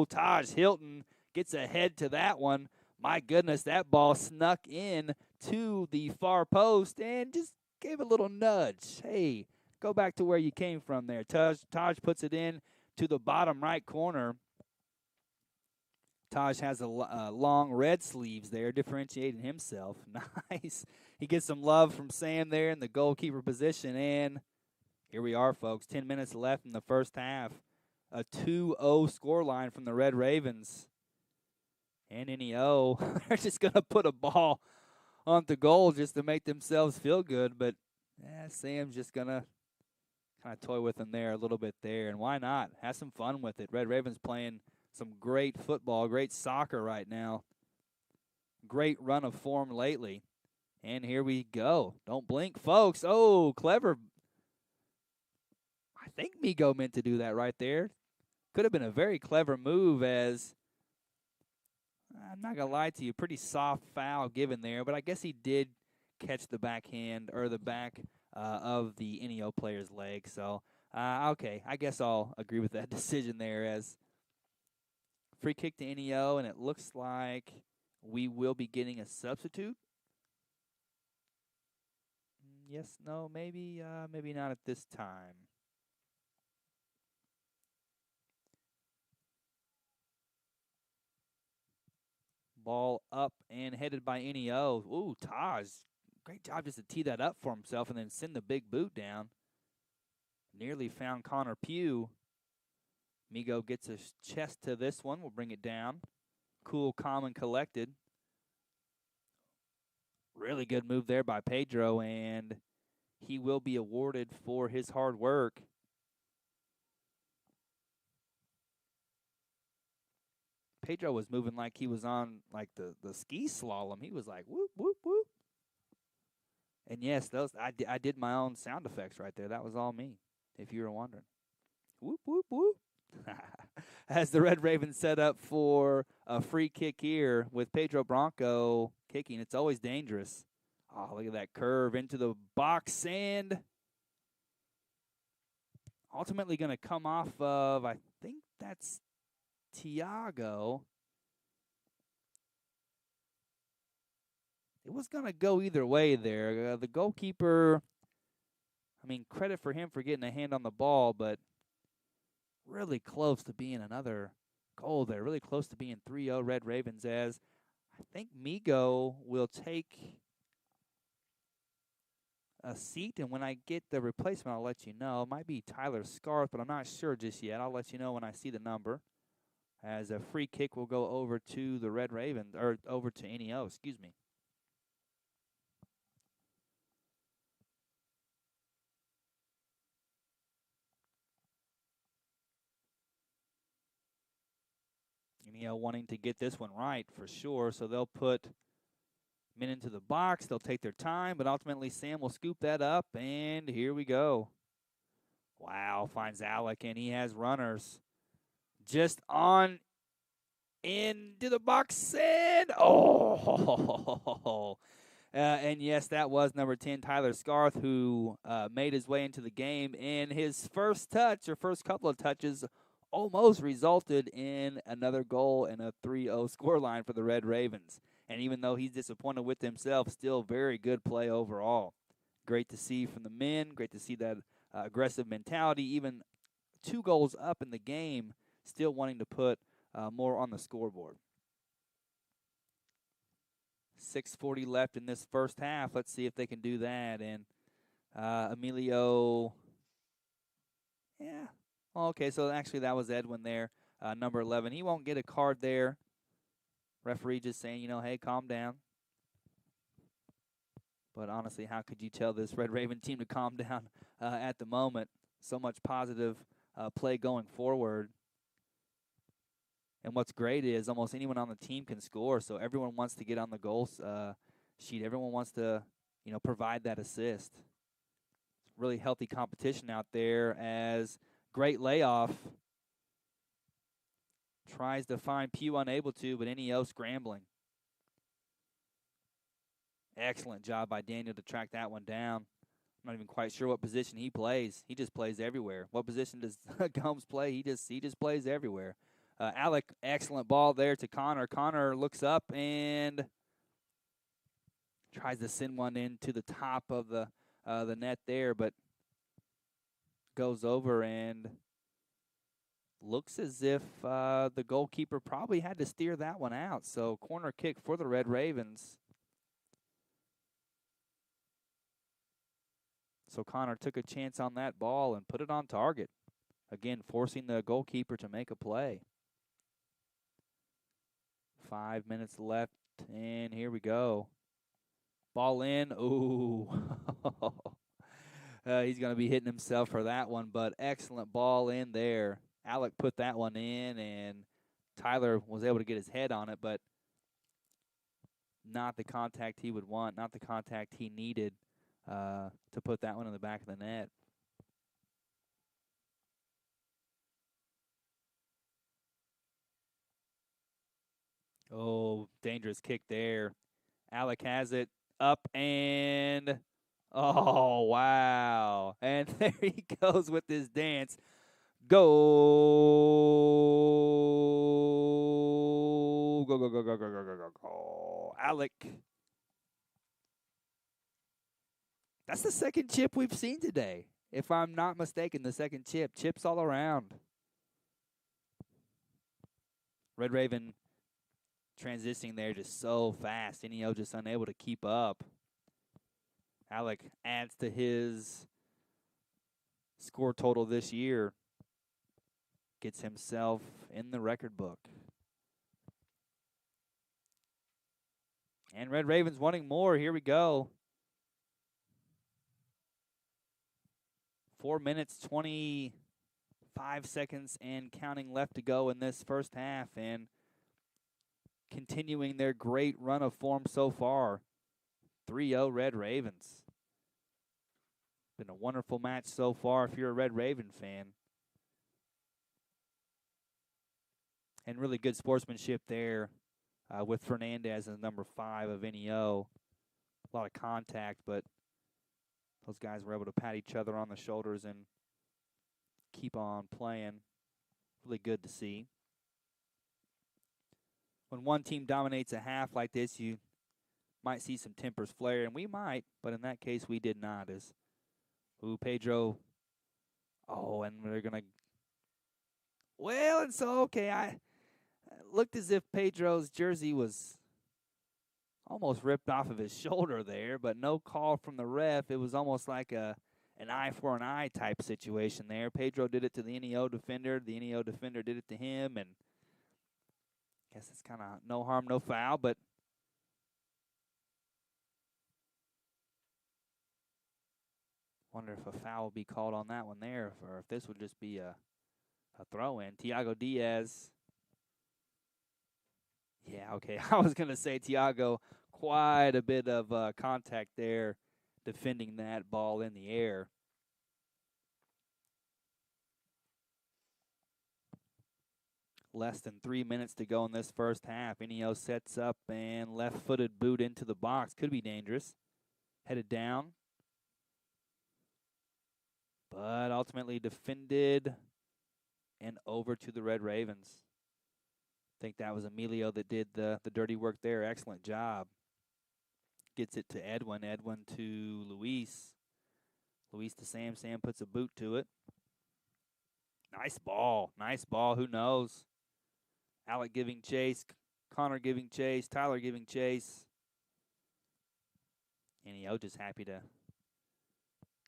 Taj Hilton gets ahead to that one. My goodness, that ball snuck in to the far post and just gave a little nudge. Hey, go back to where you came from there. Taj puts it in to the bottom right corner. Taj has a long red sleeves there, differentiating himself. Nice. He gets some love from Sam there in the goalkeeper position. And here we are, folks. 10 minutes left in the first half. A 2-0 scoreline from the Red Ravens. And NEO, they're just going to put a ball onto goal just to make themselves feel good. But Sam's just going to kind of toy with them there a little bit there. And why not? Have some fun with it. Red Ravens playing some great football, great soccer right now. Great run of form lately. And here we go. Don't blink, folks. Oh, clever. I think Migo meant to do that right there. Could have been a very clever move, as I'm not going to lie to you, pretty soft foul given there, but I guess he did catch the backhand or the back of the NEO player's leg. So, okay, I guess I'll agree with that decision there, as free kick to NEO, and it looks like we will be getting a substitute. Yes, no, maybe not at this time. Ball up and headed by NEO. Ooh, Taj. Great job just to tee that up for himself and then send the big boot down. Nearly found Connor Pugh. Migo gets his chest to this one. We'll bring it down. Cool, calm, and collected. Really good move there by Pedro, and he will be awarded for his hard work. Pedro was moving like he was on like the ski slalom. He was like whoop whoop whoop. And yes, those I did my own sound effects right there. That was all me, if you were wondering. Whoop whoop whoop. As the Red Ravens set up for a free kick here with Pedro Bronco kicking, it's always dangerous. Oh, look at that curve into the box, and ultimately going to come off of, I think that's Tiago. It was going to go either way there. The goalkeeper, I mean, credit for him for getting a hand on the ball, but really close to being another goal there. Really close to being 3-0 Red Ravens, as I think Migo will take a seat, and when I get the replacement, I'll let you know. It might be Tyler Scarth, but I'm not sure just yet. I'll let you know when I see the number. As a free kick will go over to the Red Ravens, or over to NEO, excuse me. NEO wanting to get this one right for sure, so they'll put men into the box. They'll take their time, but ultimately Sam will scoop that up, and here we go. Wow, finds Alec, and he has runners just on into the box, and and yes, that was number 10, Tyler Scarth, who made his way into the game, and his first touch, or first couple of touches, almost resulted in another goal and a 3-0 scoreline for the Red Ravens. And even though he's disappointed with himself, still very good play overall. Great to see from the men, great to see that aggressive mentality, even 2 goals up in the game, still wanting to put more on the scoreboard. 6:40 left in this first half. Let's see if they can do that. And Emilio, yeah. Okay, so actually that was Edwin there, number 11. He won't get a card there. Referee just saying, hey, calm down. But honestly, how could you tell this Red Raven team to calm down at the moment? So much positive play going forward. And what's great is almost anyone on the team can score, so everyone wants to get on the goal sheet. Everyone wants to, provide that assist. Really healthy competition out there, as great layoff. Tries to find Pugh, unable to, but NEO scrambling. Excellent job by Daniel to track that one down. I'm not even quite sure what position he plays. He just plays everywhere. What position does Gomes play? He just plays everywhere. Alec, excellent ball there to Connor. Connor looks up and tries to send one into the top of the net there, but goes over and looks as if the goalkeeper probably had to steer that one out. So corner kick for the Red Ravens. So Connor took a chance on that ball and put it on target. Again, forcing the goalkeeper to make a play. 5 minutes left, and here we go. Ball in. Ooh. He's going to be hitting himself for that one, but excellent ball in there. Alec put that one in, and Tyler was able to get his head on it, but not the contact he would want, not the contact he needed to put that one in the back of the net. Oh, dangerous kick there. Alec has it up, and oh, wow. And there he goes with his dance. Go. Go, go, go, go, go, go, go, go, go. Alec. That's the second chip we've seen today. If I'm not mistaken, the second chip. Chips all around. Red Raven transitioning there just so fast. NEO just unable to keep up. Alec adds to his score total this year. Gets himself in the record book. And Red Ravens wanting more. Here we go. 4 minutes, 25 seconds and counting left to go in this first half. And continuing their great run of form so far. 3-0 Red Ravens. Been a wonderful match so far if you're a Red Raven fan. And really good sportsmanship there with Fernandez as number 5 of NEO. A lot of contact, but those guys were able to pat each other on the shoulders and keep on playing. Really good to see. When one team dominates a half like this, you might see some tempers flare, and we might, but in that case, we did not. Pedro. Oh, and they're going to. Well, and so, okay, I looked as if Pedro's jersey was almost ripped off of his shoulder there, but no call from the ref. It was almost like an eye for an eye type situation there. Pedro did it to the NEO defender. The NEO defender did it to him, and I guess it's kind of no harm, no foul, but wonder if a foul will be called on that one there, or if this would just be a throw-in. Tiago Diaz. Yeah, okay. I was going to say Tiago, quite a bit of contact there defending that ball in the air. Less than 3 minutes to go in this first half. NEO sets up and left-footed boot into the box. Could be dangerous. Headed down. But ultimately defended and over to the Red Ravens. I think that was Emilio that did the dirty work there. Excellent job. Gets it to Edwin. Edwin to Luis. Luis to Sam. Sam puts a boot to it. Nice ball. Nice ball. Who knows? Alec giving chase. Connor giving chase. Tyler giving chase. NEO just happy to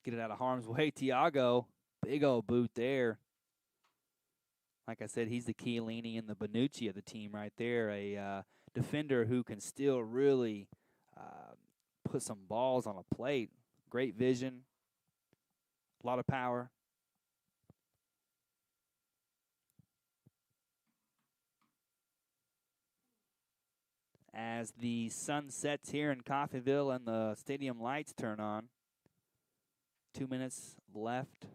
get it out of harm's way. Tiago, big old boot there. Like I said, he's the Chiellini and the Bonucci of the team right there. A defender who can still really put some balls on a plate. Great vision. A lot of power. As the sun sets here in Coffeyville and the stadium lights turn on. 2 minutes left,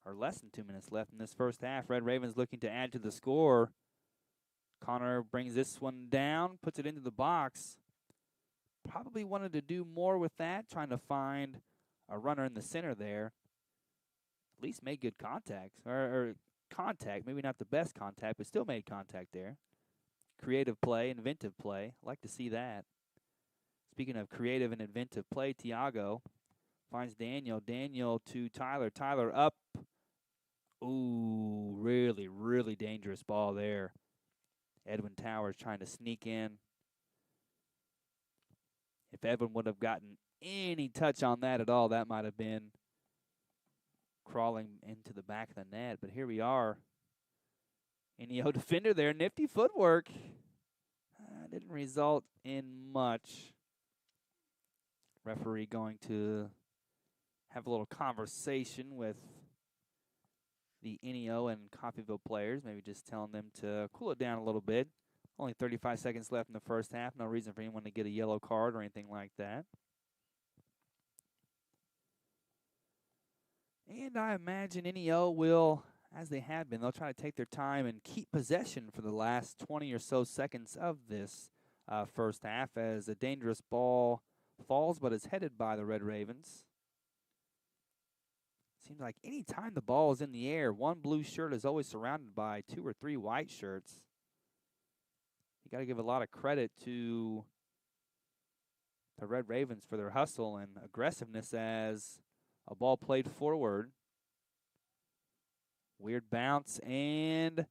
or less than 2 minutes left in this first half. Red Ravens looking to add to the score. Connor brings this one down, puts it into the box. Probably wanted to do more with that, trying to find a runner in the center there. At least made good contact, or contact, maybe not the best contact, but still made contact there. Creative play, inventive play. I like to see that. Speaking of creative and inventive play, Tiago finds Daniel. Daniel to Tyler. Tyler up. Ooh, really, really dangerous ball there. Edwin Towers trying to sneak in. If Edwin would have gotten any touch on that at all, that might have been crawling into the back of the net. But here we are. NEO defender there. Nifty footwork. Didn't result in much. Referee going to have a little conversation with the NEO and Coffeyville players, maybe just telling them to cool it down a little bit. Only 35 seconds left in the first half. No reason for anyone to get a yellow card or anything like that. And I imagine NEO will, as they have been, they'll try to take their time and keep possession for the last 20 or so seconds of this first half as a dangerous ball falls but is headed by the Red Ravens. Seems like any time the ball is in the air, one blue shirt is always surrounded by 2 or 3 white shirts. You got to give a lot of credit to the Red Ravens for their hustle and aggressiveness as a ball played forward. Weird bounce and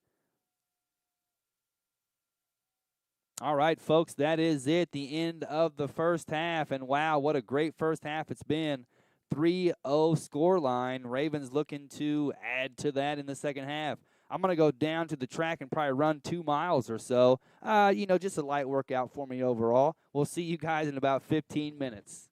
all right, folks, that is it. The end of the first half. And wow, what a great first half it's been. 3-0 scoreline. Ravens looking to add to that in the second half. I'm going to go down to the track and probably run 2 miles or so. Just a light workout for me overall. We'll see you guys in about 15 minutes.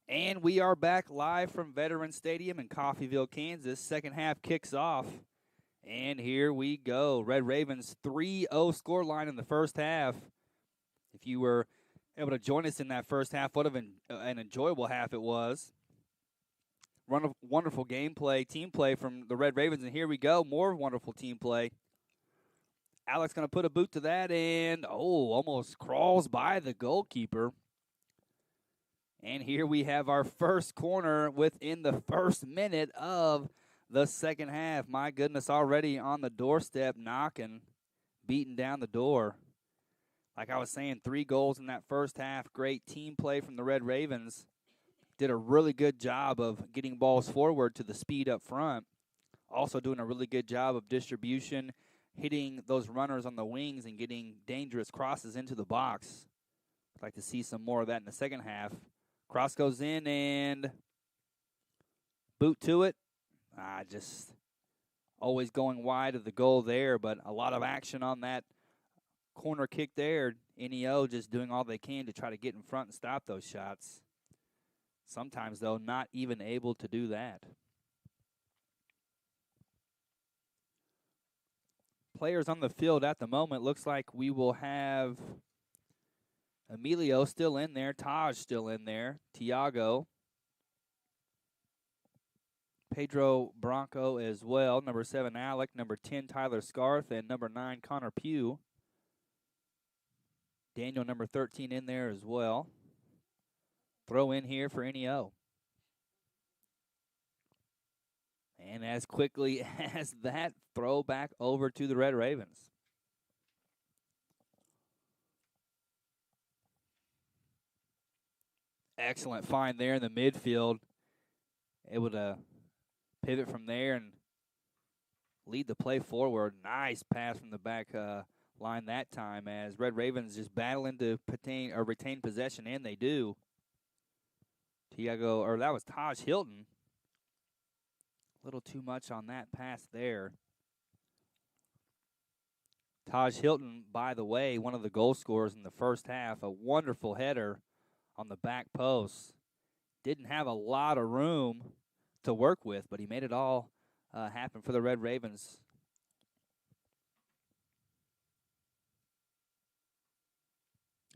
And we are back live from Veterans Stadium in Coffeyville, Kansas. Second half kicks off. And here we go. Red Ravens 3-0 scoreline in the first half. If you were able to join us in that first half, what an enjoyable half it was. Wonderful gameplay, team play from the Red Ravens. And here we go. More wonderful team play. Alex going to put a boot to that and, almost crawls by the goalkeeper. And here we have our first corner within the first minute of the second half. My goodness, already on the doorstep, knocking, beating down the door. Like I was saying, 3 goals in that first half. Great team play from the Red Ravens. Did a really good job of getting balls forward to the speed up front. Also doing a really good job of distribution, hitting those runners on the wings and getting dangerous crosses into the box. I'd like to see some more of that in the second half. Cross goes in and boot to it. Just always going wide of the goal there, but a lot of action on that corner kick there. NEO just doing all they can to try to get in front and stop those shots. Sometimes, though, not even able to do that. Players on the field at the moment, looks like we will have Emilio still in there, Taj still in there, Tiago, Pedro Bronco as well, number 7 Alec, number 10 Tyler Scarth, and number 9 Connor Pugh. Daniel, number 13, in there as well. Throw in here for NEO. And as quickly as that, throw back over to the Red Ravens. Excellent find there in the midfield. Able to pivot from there and lead the play forward. Nice pass from the back line that time as Red Ravens just battling to retain possession, and they do. That was Taj Hilton. A little too much on that pass there. Taj Hilton, by the way, one of the goal scorers in the first half. A wonderful header on the back post. Didn't have a lot of room to work with, but he made it all happen for the Red Ravens.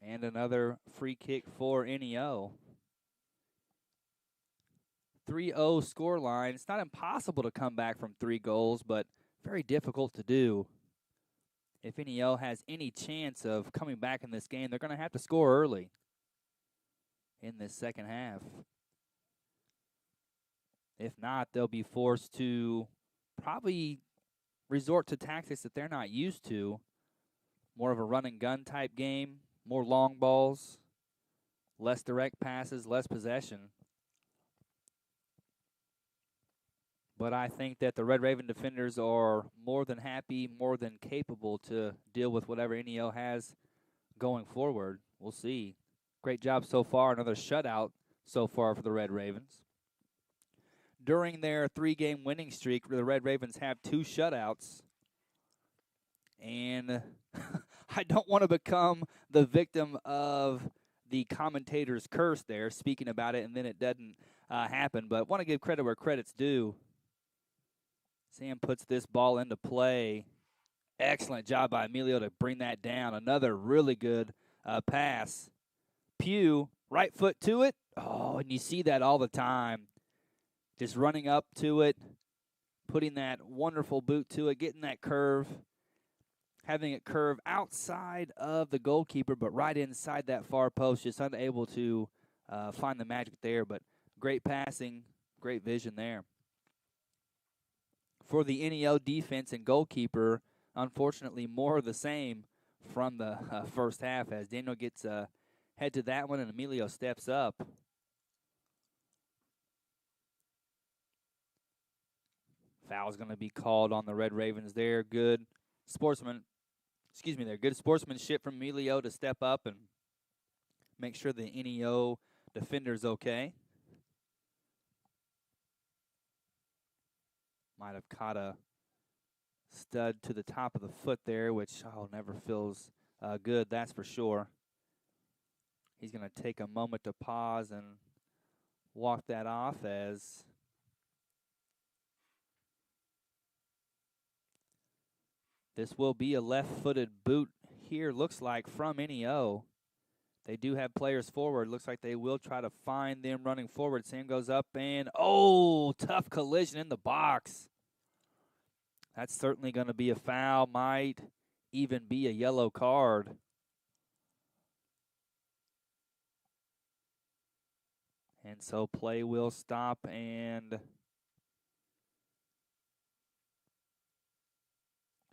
And another free kick for NEO. 3-0 scoreline. It's not impossible to come back from 3 goals, but very difficult to do. If NEO has any chance of coming back in this game, they're going to have to score early in this second half. If not, they'll be forced to probably resort to tactics that they're not used to. More of a run-and-gun type game, more long balls, less direct passes, less possession. But I think that the Red Raven defenders are more than happy, more than capable to deal with whatever NEO has going forward. We'll see. Great job so far. Another shutout so far for the Red Ravens. During their 3-game winning streak, the Red Ravens have 2 shutouts. And I don't want to become the victim of the commentator's curse there, speaking about it, and then it doesn't happen. But want to give credit where credit's due. Sam puts this ball into play. Excellent job by Emilio to bring that down. Another really good pass. Pugh, right foot to it. Oh, and you see that all the time. Just running up to it, putting that wonderful boot to it, getting that curve, having it curve outside of the goalkeeper, but right inside that far post, just unable to find the magic there. But great passing, great vision there. For the NEO defense and goalkeeper, unfortunately, more of the same from the first half as Daniel gets head to that one and Emilio steps up. Foul's going to be called on the Red Ravens there. Good sportsmanship from Emilio to step up and make sure the NEO defender's okay. Might have caught a stud to the top of the foot there, which never feels good, that's for sure. He's going to take a moment to pause and walk that off as this will be a left-footed boot here, looks like, from NEO. They do have players forward. Looks like they will try to find them running forward. Sam goes up and, oh, tough collision in the box. That's certainly going to be a foul, might even be a yellow card. And so play will stop, and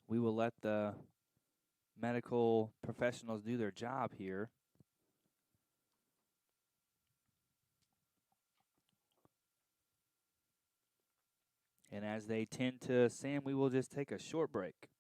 we will let the medical professionals do their job here. And as they tend to, Sam, we will just take a short break.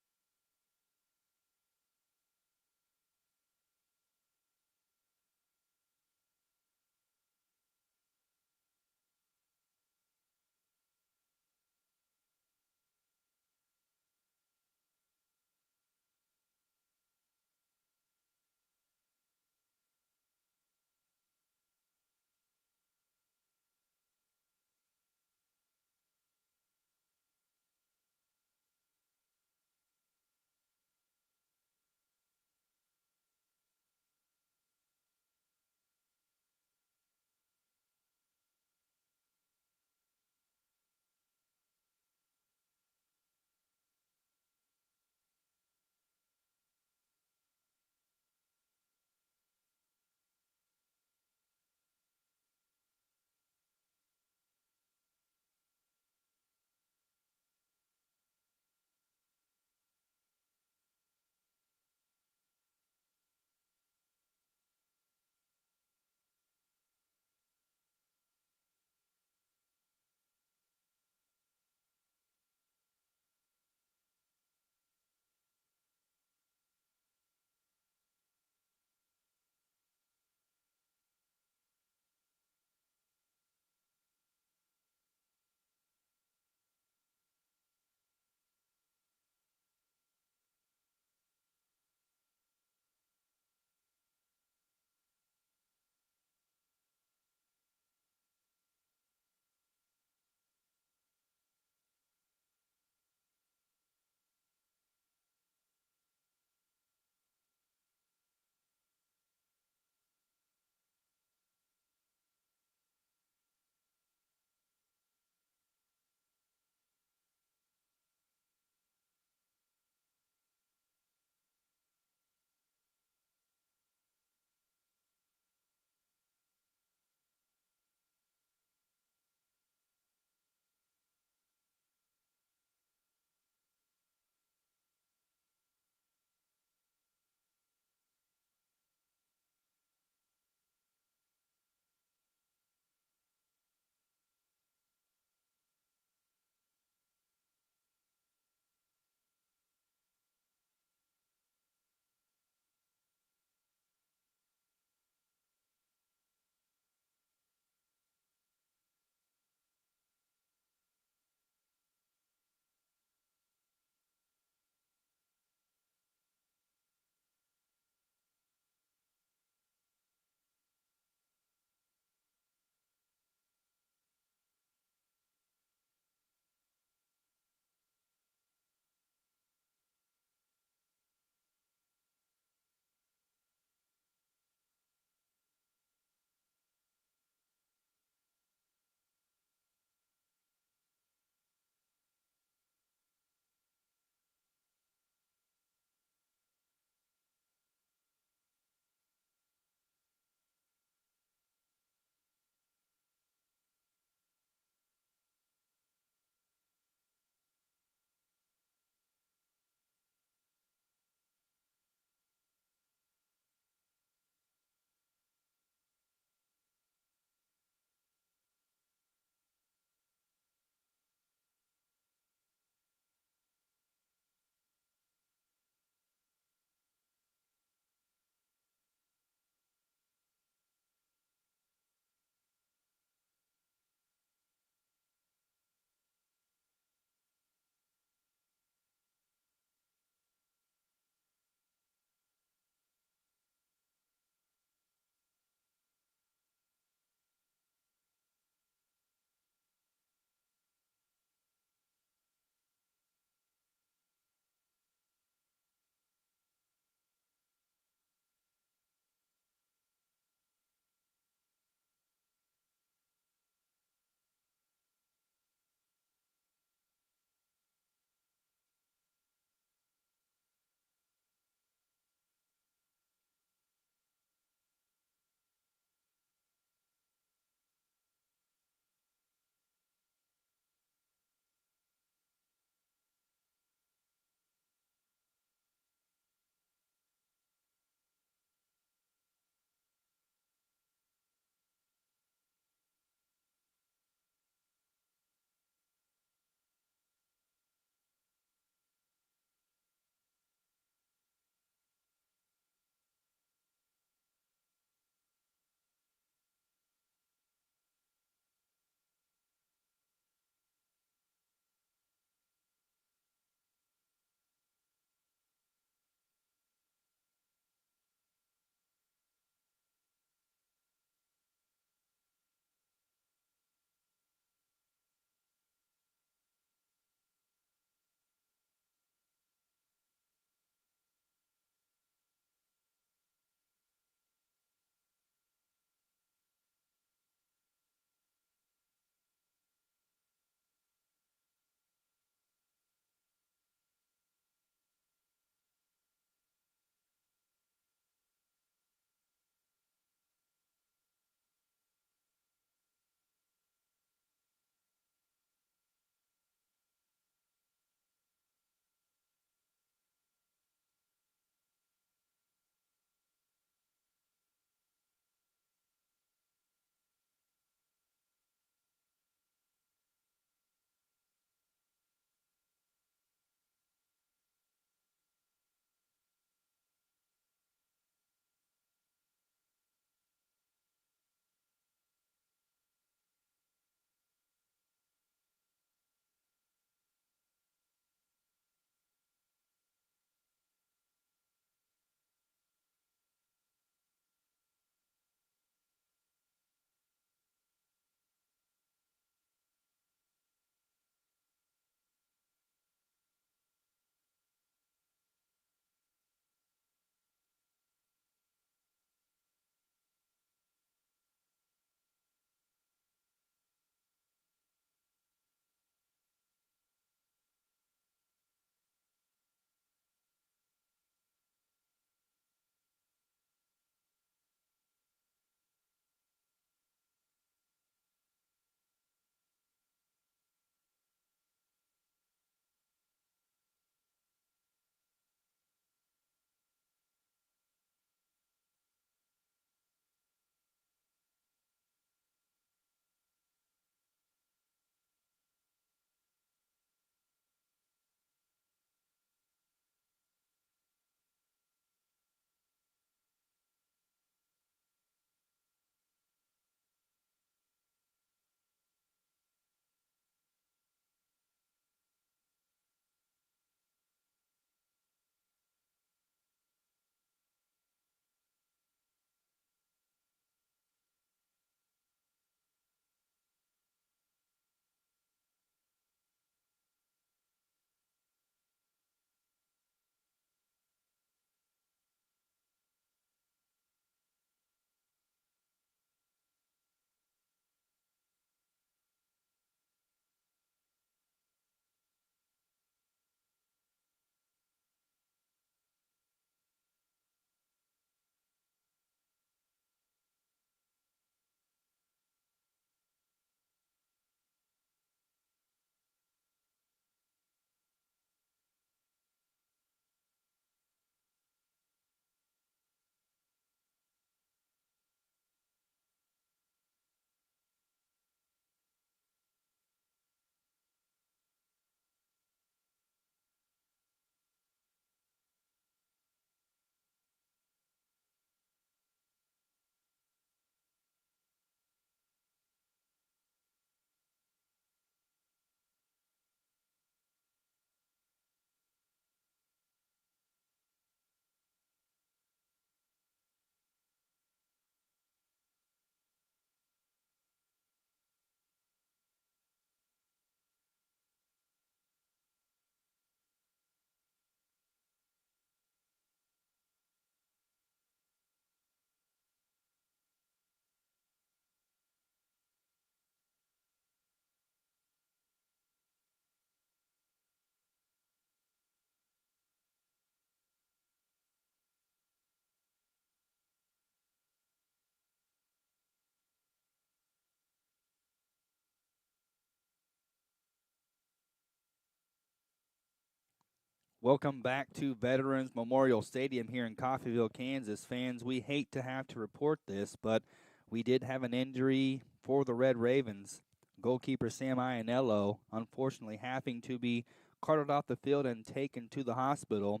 Welcome back to Veterans Memorial Stadium here in Coffeyville, Kansas. Fans, we hate to have to report this, but we did have an injury for the Red Ravens. Goalkeeper Sam Iannello, unfortunately, having to be carted off the field and taken to the hospital.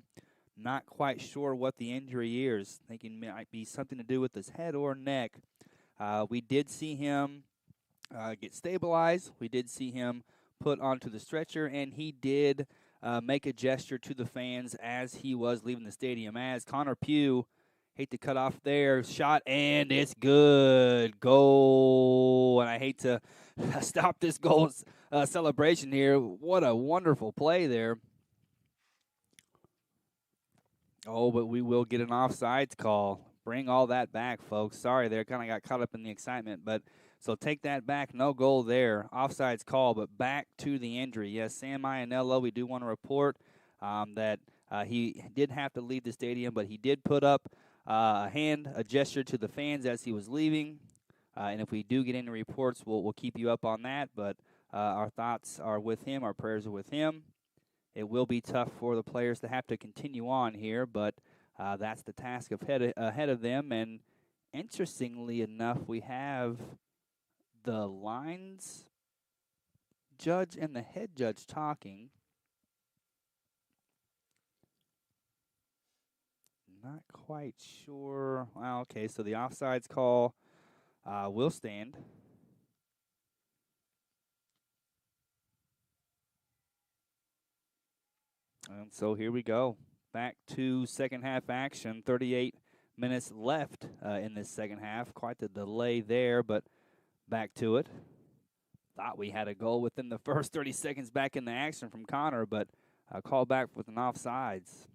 Not quite sure what the injury is. Thinking it might be something to do with his head or neck. We did see him get stabilized. We did see him put onto the stretcher, and he did make a gesture to the fans as he was leaving the stadium. As Connor Pugh, hate to cut off there, shot, and it's good. Goal. And I hate to stop this goal celebration here. What a wonderful play there. Oh, but we will get an offsides call. Bring all that back, folks. Sorry there, kind of got caught up in the excitement, but so take that back. No goal there. Offsides call, but back to the injury. Yes, Sam Iannello, we do want to report that he did have to leave the stadium, but he did put up a gesture to the fans as he was leaving. And if we do get any reports, we'll keep you up on that. But our thoughts are with him. Our prayers are with him. It will be tough for the players to have to continue on here, but that's the task ahead of them. And interestingly enough, we have the lines judge and the head judge talking. Not quite sure. Well, okay, so the offsides call will stand. And so here we go. Back to second half action. 38 minutes left in this second half. Quite the delay there, but back to it. Thought we had a goal within the first 30 seconds back in the action from Connor, but called back with an offsides.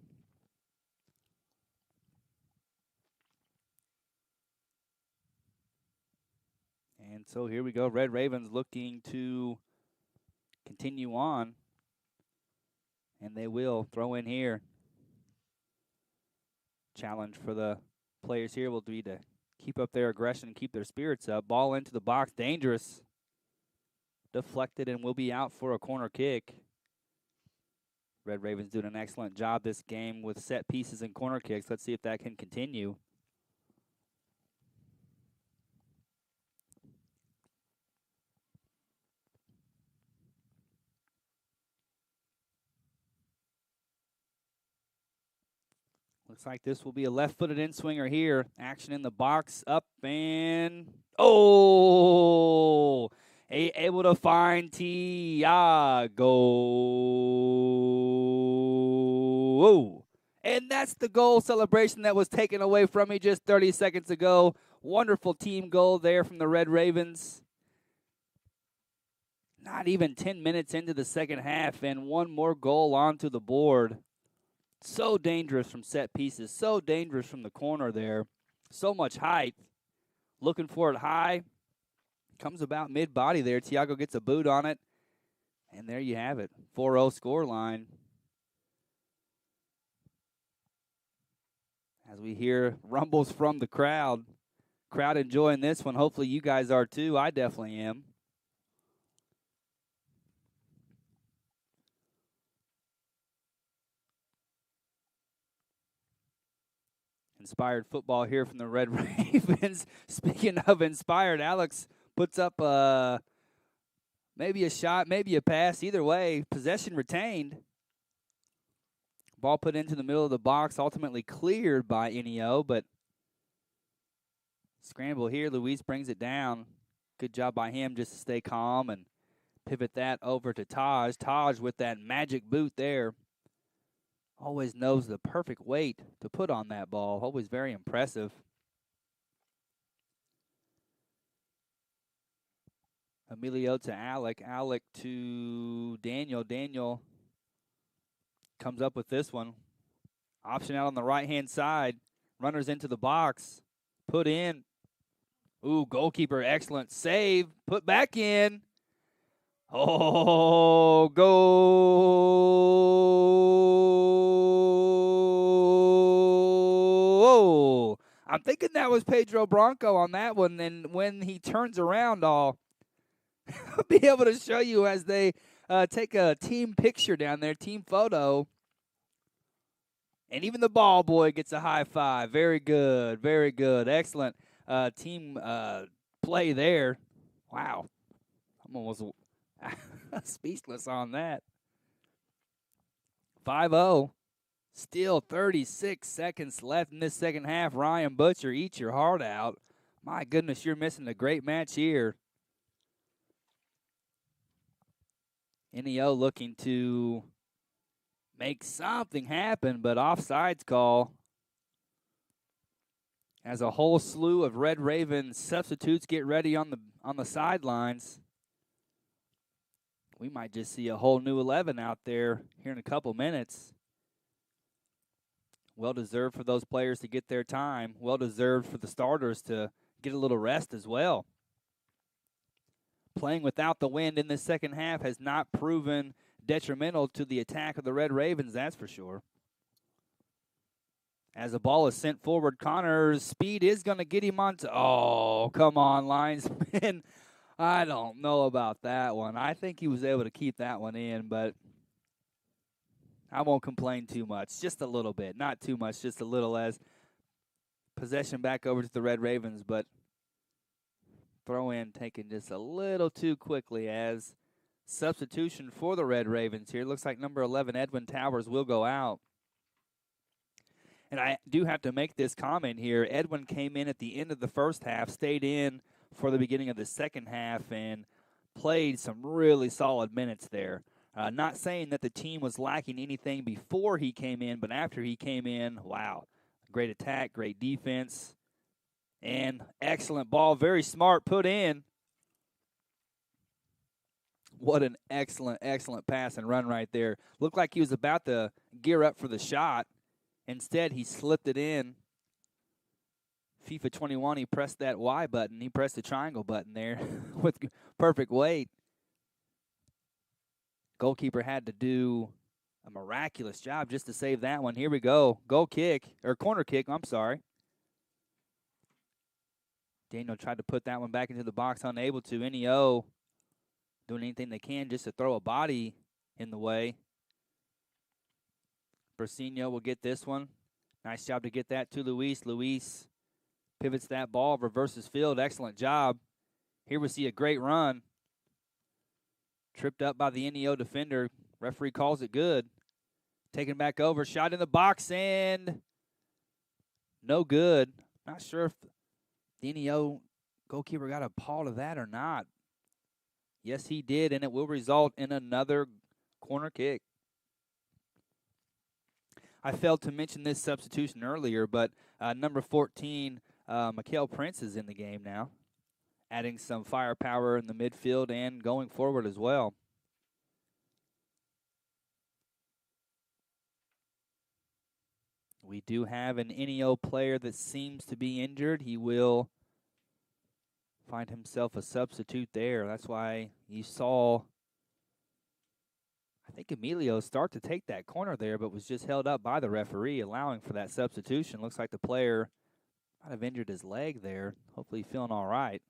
And so here we go. Red Ravens looking to continue on. And they will throw in here. Challenge for the players here will be to keep up their aggression and keep their spirits up. Ball into the box. Dangerous. Deflected and will be out for a corner kick. Red Ravens doing an excellent job this game with set pieces and corner kicks. Let's see if that can continue. Looks like this will be a left-footed in-swinger here. Action in the box, up and able to find Tiago. And that's the goal celebration that was taken away from me just 30 seconds ago. Wonderful team goal there from the Red Ravens. Not even 10 minutes into the second half, and one more goal onto the board. So dangerous from set pieces, so dangerous from the corner there. So much height. Looking for it high. Comes about mid-body there. Tiago gets a boot on it. And there you have it. 4-0 score line. As we hear rumbles from the crowd. Crowd enjoying this one. Hopefully you guys are too. I definitely am. Inspired football here from the Red Ravens. Speaking of inspired, Alex puts up maybe a shot, maybe a pass. Either way, possession retained. Ball put into the middle of the box, ultimately cleared by Enio, but scramble here. Luis brings it down. Good job by him just to stay calm and pivot that over to Taj. Taj with that magic boot there. Always knows the perfect weight to put on that ball. Always very impressive. Emilio to Alec. Alec to Daniel. Daniel comes up with this one. Option out on the right-hand side. Runners into the box. Put in. Ooh, goalkeeper, excellent save. Put back in. Oh, goal. I'm thinking that was Pedro Bronco on that one. And when he turns around, I'll be able to show you as they take a team picture down there, team photo. And even the ball boy gets a high five. Very good. Very good. Excellent team play there. Wow. I'm almost speechless on that. 5-0. Still 36 seconds left in this second half. Ryan Butcher, eat your heart out. My goodness, you're missing a great match here. NEO looking to make something happen, but offsides call. As a whole slew of Red Raven substitutes get ready on the sidelines. We might just see a whole new 11 out there here in a couple minutes. Well deserved for those players to get their time. Well deserved for the starters to get a little rest as well. Playing without the wind in this second half has not proven detrimental to the attack of the Red Ravens, that's for sure. As the ball is sent forward, Connor's speed is going to get him onto. Oh, come on, linesman. I don't know about that one. I think he was able to keep that one in, but I won't complain too much. Just a little bit. Not too much, just a little, as possession back over to the Red Ravens, but throw in taken just a little too quickly as substitution for the Red Ravens here. Looks like number 11, Edwin Towers, will go out. And I do have to make this comment here. Edwin came in at the end of the first half, stayed in for the beginning of the second half, and played some really solid minutes there. Not saying that the team was lacking anything before he came in, but after he came in, wow. Great attack, great defense, and excellent ball. Very smart, put in. What an excellent, excellent pass and run right there. Looked like he was about to gear up for the shot. Instead, he slipped it in. FIFA 21, he pressed that Y button. He pressed the triangle button there with perfect weight. Goalkeeper had to do a miraculous job just to save that one. Here we go. Goal kick, or corner kick, I'm sorry. Daniel tried to put that one back into the box, unable to. NEO doing anything they can just to throw a body in the way. Bersinho will get this one. Nice job to get that to Luis. Luis pivots that ball, reverses field. Excellent job. Here we see a great run. Tripped up by the NEO defender. Referee calls it good. Taken back over. Shot in the box and no good. Not sure if the NEO goalkeeper got a paw to that or not. Yes, he did, and it will result in another corner kick. I failed to mention this substitution earlier, but number 14, Mikael Prince, is in the game now, adding some firepower in the midfield and going forward as well. We do have an NEO player that seems to be injured. He will find himself a substitute there. That's why you saw, I think, Emilio start to take that corner there, but was just held up by the referee, allowing for that substitution. Looks like the player might have injured his leg there. Hopefully feeling all right.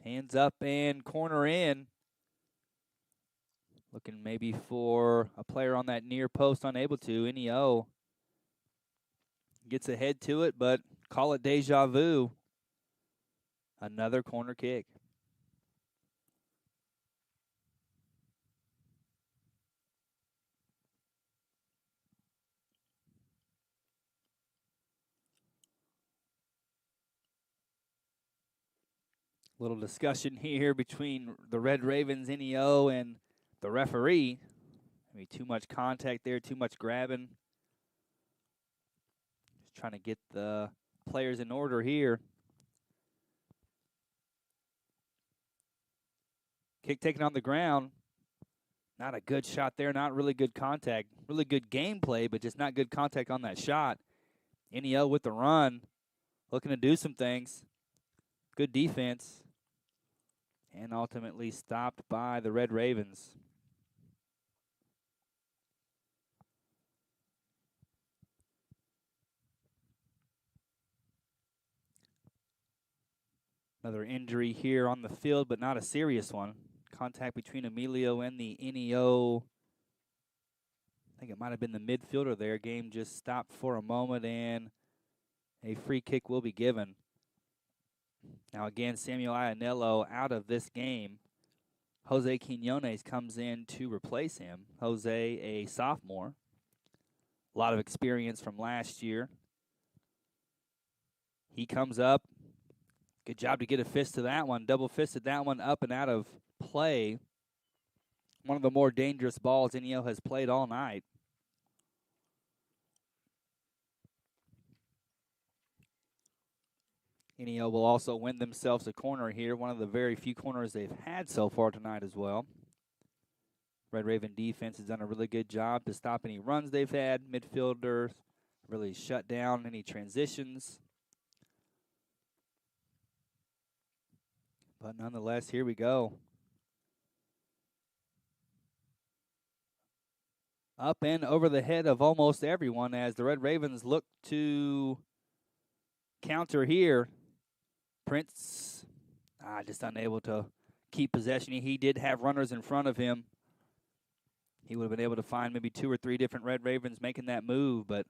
Hands up and corner in. Looking maybe for a player on that near post, unable to. NEO gets ahead to it, but call it deja vu. Another corner kick. Little discussion here between the Red Ravens, NEO, and the referee. Maybe too much contact there, too much grabbing. Just trying to get the players in order here. Kick taken on the ground. Not a good shot there, not really good contact. Really good gameplay, but just not good contact on that shot. NEO with the run, looking to do some things. Good defense. And ultimately stopped by the Red Ravens. Another injury here on the field, but not a serious one. Contact between Emilio and the NEO I think it might have been the midfielder there. Game just stopped for a moment, and a free kick will be given. Now again, Samuel Ianello out of this game. Jose Quinones comes in to replace him. Jose, a sophomore. A lot of experience from last year. He comes up. Good job to get a fist to that one. Double-fisted that one up and out of play. One of the more dangerous balls NEO has played all night. NEO will also win themselves a corner here. One of the very few corners they've had so far tonight as well. Red Raven defense has done a really good job to stop any runs they've had. Midfielders really shut down any transitions. But nonetheless, here we go. Up and over the head of almost everyone as the Red Ravens look to counter here. Prince just unable to keep possession. He did have runners in front of him. He would have been able to find maybe 2 or 3 different Red Ravens making that move, but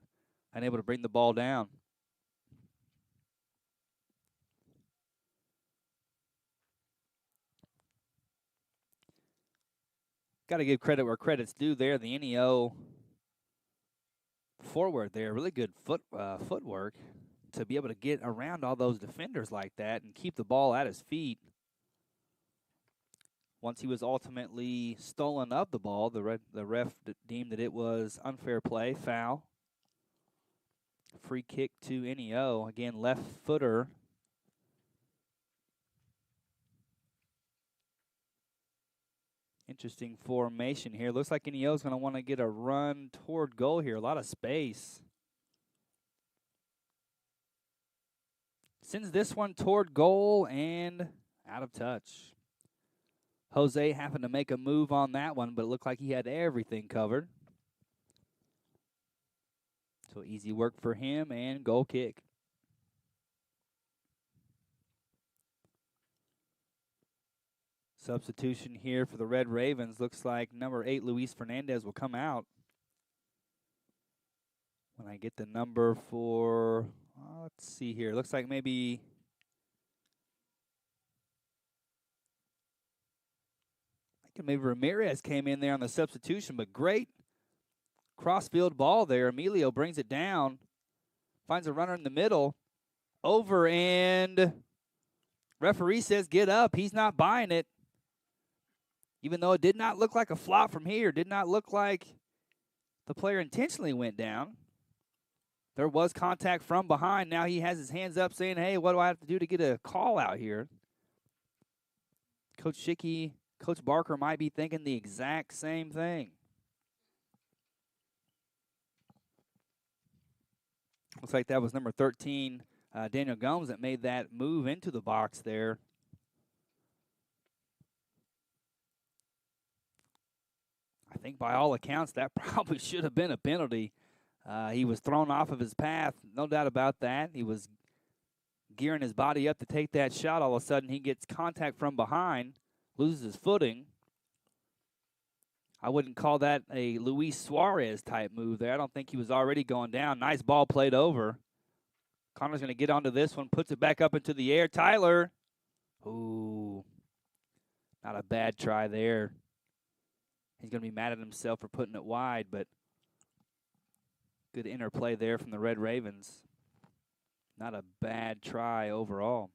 unable to bring the ball down. Got to give credit where credit's due there. The NEO forward there, really good footwork to be able to get around all those defenders like that and keep the ball at his feet. Once he was ultimately stolen of the ball, the ref deemed that it was unfair play, foul. Free kick to NEO. Again, left footer. Interesting formation here. Looks like NEO is going to want to get a run toward goal here. A lot of space. Sends this one toward goal and out of touch. Jose happened to make a move on that one, but it looked like he had everything covered. So easy work for him and goal kick. Substitution here for the Red Ravens. Looks like number 8, Luis Fernandez, will come out. When I get the number for, let's see here. Looks like maybe Ramirez came in there on the substitution, but great crossfield ball there. Emilio brings it down, finds a runner in the middle, over, and referee says get up. He's not buying it. Even though it did not look like a flop from here, did not look like the player intentionally went down. There was contact from behind. Now he has his hands up saying, hey, what do I have to do to get a call out here? Coach Schicky, Coach Barker might be thinking the exact same thing. Looks like that was number 13, Daniel Gomes, that made that move into the box there. I think by all accounts that probably should have been a penalty. He was thrown off of his path, no doubt about that. He was gearing his body up to take that shot. All of a sudden he gets contact from behind, loses his footing. I wouldn't call that a Luis Suarez type move there. I don't think he was already going down. Nice ball played over. Connor's going to get onto this one, puts it back up into the air. Tyler. Ooh, not a bad try there. He's going to be mad at himself for putting it wide, but good interplay there from the Red Ravens. Not a bad try overall.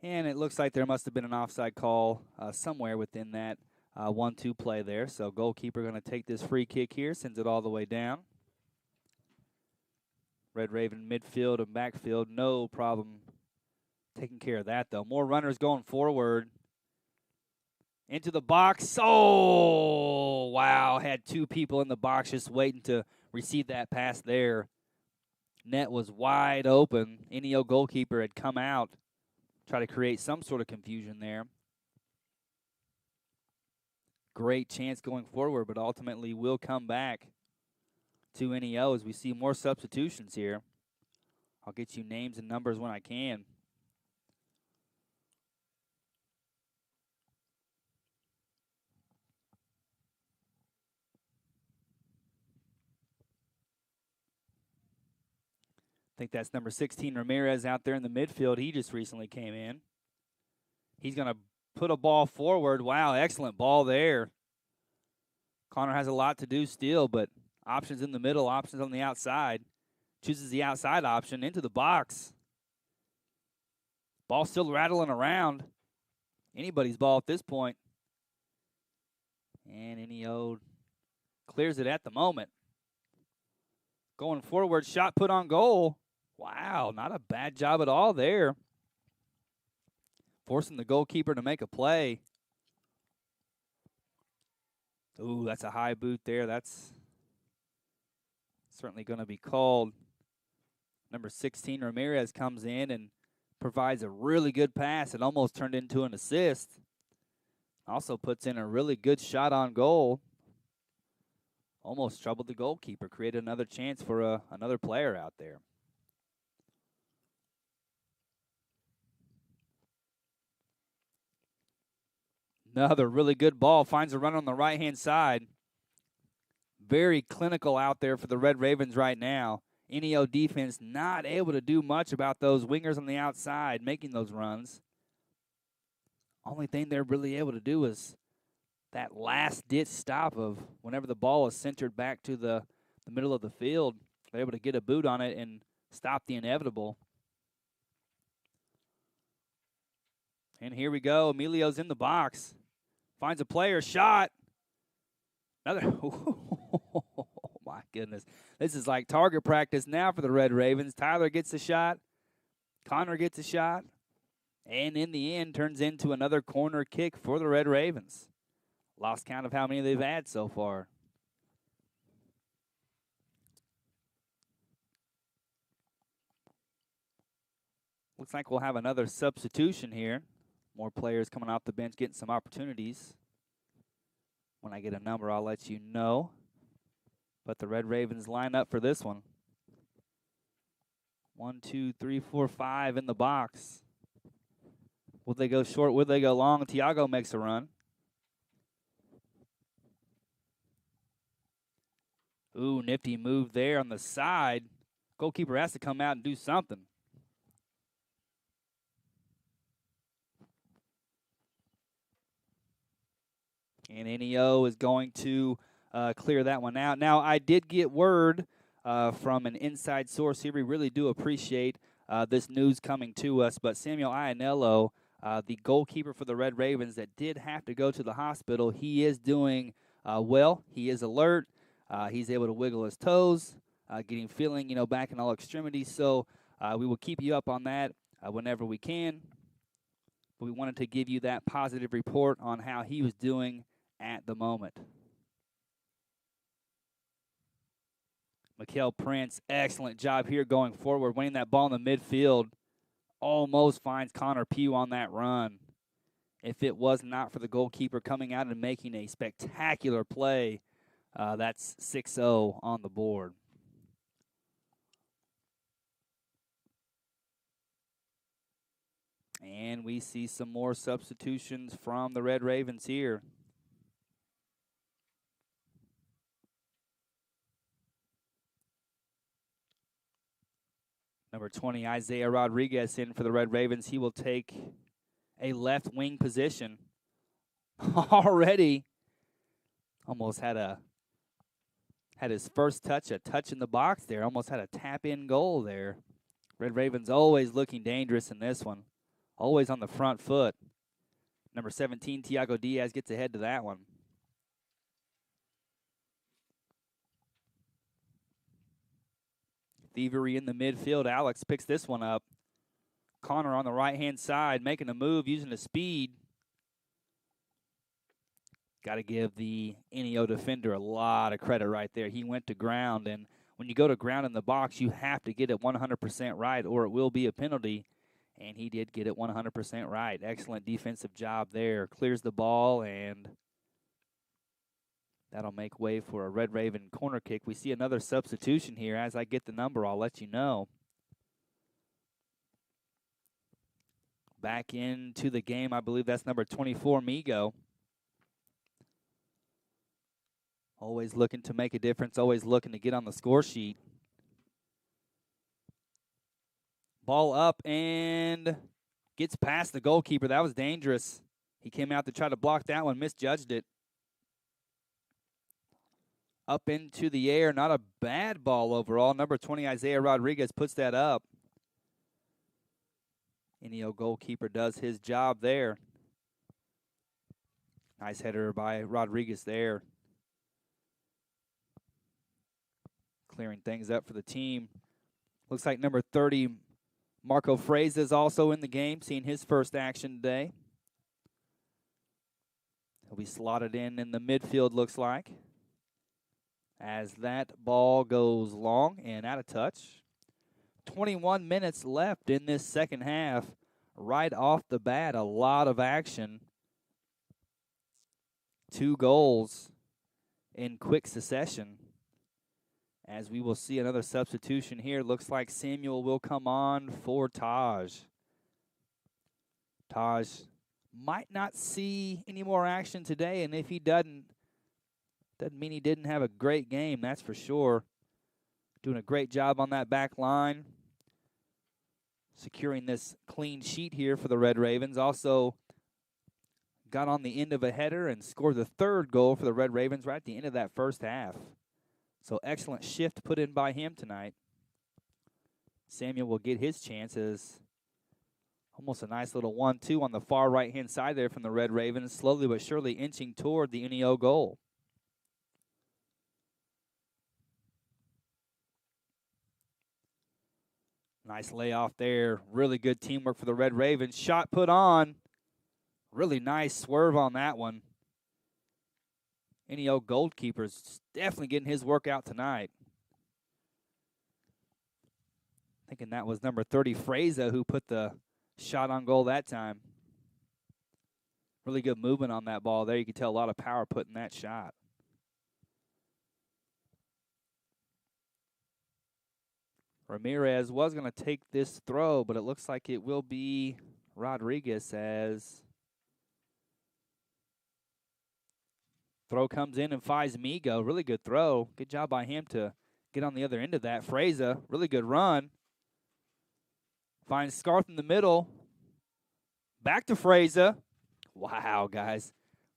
And it looks like there must have been an offside call somewhere within that 1-2 play there. So goalkeeper going to take this free kick here, sends it all the way down. Red Raven midfield and backfield, no problem taking care of that, though. More runners going forward. Into the box. Oh, wow. Had 2 people in the box just waiting to receive that pass there. Net was wide open. NEO goalkeeper had come out, try to create some sort of confusion there. Great chance going forward, but ultimately will come back to NEO as we see more substitutions here. I'll get you names and numbers when I can. think that's number 16, Ramirez, out there in the midfield. He just recently came in. He's going to put a ball forward. Wow, excellent ball there. Connor has a lot to do still, but options in the middle, options on the outside. Chooses the outside option into the box. Ball still rattling around. Anybody's ball at this point. And Inio clears it at the moment. Going forward, shot put on goal. Wow, not a bad job at all there. Forcing the goalkeeper to make a play. Ooh, that's a high boot there. That's certainly going to be called. Number 16, Ramirez, comes in and provides a really good pass. It almost turned into an assist. Also puts in a really good shot on goal. Almost troubled the goalkeeper. Created another chance for another player out there. Another really good ball. Finds a run on the right-hand side. Very clinical out there for the Red Ravens right now. NEO defense not able to do much about those wingers on the outside making those runs. Only thing they're really able to do is that last-ditch stop of whenever the ball is centered back to the middle of the field. They're able to get a boot on it and stop the inevitable. And here we go. Emilio's in the box. Finds a player, shot. Another. Oh, my goodness. This is like target practice now for the Red Ravens. Tyler gets a shot. Connor gets a shot. And in the end, turns into another corner kick for the Red Ravens. Lost count of how many they've had so far. Looks like we'll have another substitution here. More players coming off the bench getting some opportunities. When I get a number, I'll let you know. But the Red Ravens line up for this one. 1, 2, 3, 4, 5 in the box. Will they go short? Will they go long? Tiago makes a run. Ooh, nifty move there on the side. Goalkeeper has to come out and do something. And NEO is going to clear that one out. Now, I did get word from an inside source here. We really do appreciate this news coming to us. But Samuel Ianello, the goalkeeper for the Red Ravens that did have to go to the hospital, he is doing well. He is alert. He's able to wiggle his toes, getting feeling, back in all extremities. So we will keep you up on that whenever we can. But we wanted to give you that positive report on how he was doing at the moment. Mikael Prince, excellent job here going forward, winning that ball in the midfield. Almost finds Connor Pugh on that run. If it was not for the goalkeeper coming out and making a spectacular play, that's 6-0 on the board. And we see some more substitutions from the Red Ravens here. Number 20, Isaiah Rodriguez, in for the Red Ravens. He will take a left wing position. Already almost had his first touch, a touch in the box there. Almost had a tap-in goal there. Red Ravens always looking dangerous in this one. Always on the front foot. Number 17, Tiago Diaz, gets ahead to that one. Thievery in the midfield. Alex picks this one up. Connor on the right-hand side, making a move, using the speed. Got to give the NEO defender a lot of credit right there. He went to ground, and when you go to ground in the box, you have to get it 100% right, or it will be a penalty. And he did get it 100% right. Excellent defensive job there. Clears the ball, and that'll make way for a Red Raven corner kick. We see another substitution here. As I get the number, I'll let you know. Back into the game, I believe that's number 24, Migo. Always looking to make a difference, always looking to get on the score sheet. Ball up and gets past the goalkeeper. That was dangerous. He came out to try to block that one, misjudged it. Up into the air, not a bad ball overall. Number 20, Isaiah Rodriguez, puts that up. Inyo goalkeeper does his job there. Nice header by Rodriguez there. Clearing things up for the team. Looks like number 30, Marco Fraze, is also in the game, seeing his first action today. He'll be slotted in the midfield, looks like, as that ball goes long and out of touch. 21 minutes left in this second half. Right off the bat, a lot of action. 2 goals in quick succession. As we will see another substitution here. Looks like Samuel will come on for Taj. Taj might not see any more action today, and if he doesn't mean he didn't have a great game, that's for sure. Doing a great job on that back line. Securing this clean sheet here for the Red Ravens. Also got on the end of a header and scored the 3rd goal for the Red Ravens right at the end of that first half. So excellent shift put in by him tonight. Samuel will get his chances. Almost a nice little 1-2 on the far right-hand side there from the Red Ravens. Slowly but surely inching toward the Unio goal. Nice layoff there. Really good teamwork for the Red Ravens. Shot put on. Really nice swerve on that one. Unio goalkeeper's definitely getting his work out tonight. Thinking that was number 30, Fraza, who put the shot on goal that time. Really good movement on that ball there. You can tell a lot of power put in that shot. Ramirez was going to take this throw, but it looks like it will be Rodriguez as throw comes in and finds Migo. Really good throw. Good job by him to get on the other end of that. Fraza, really good run. Finds Scarth in the middle. Back to Fraza. Wow, guys.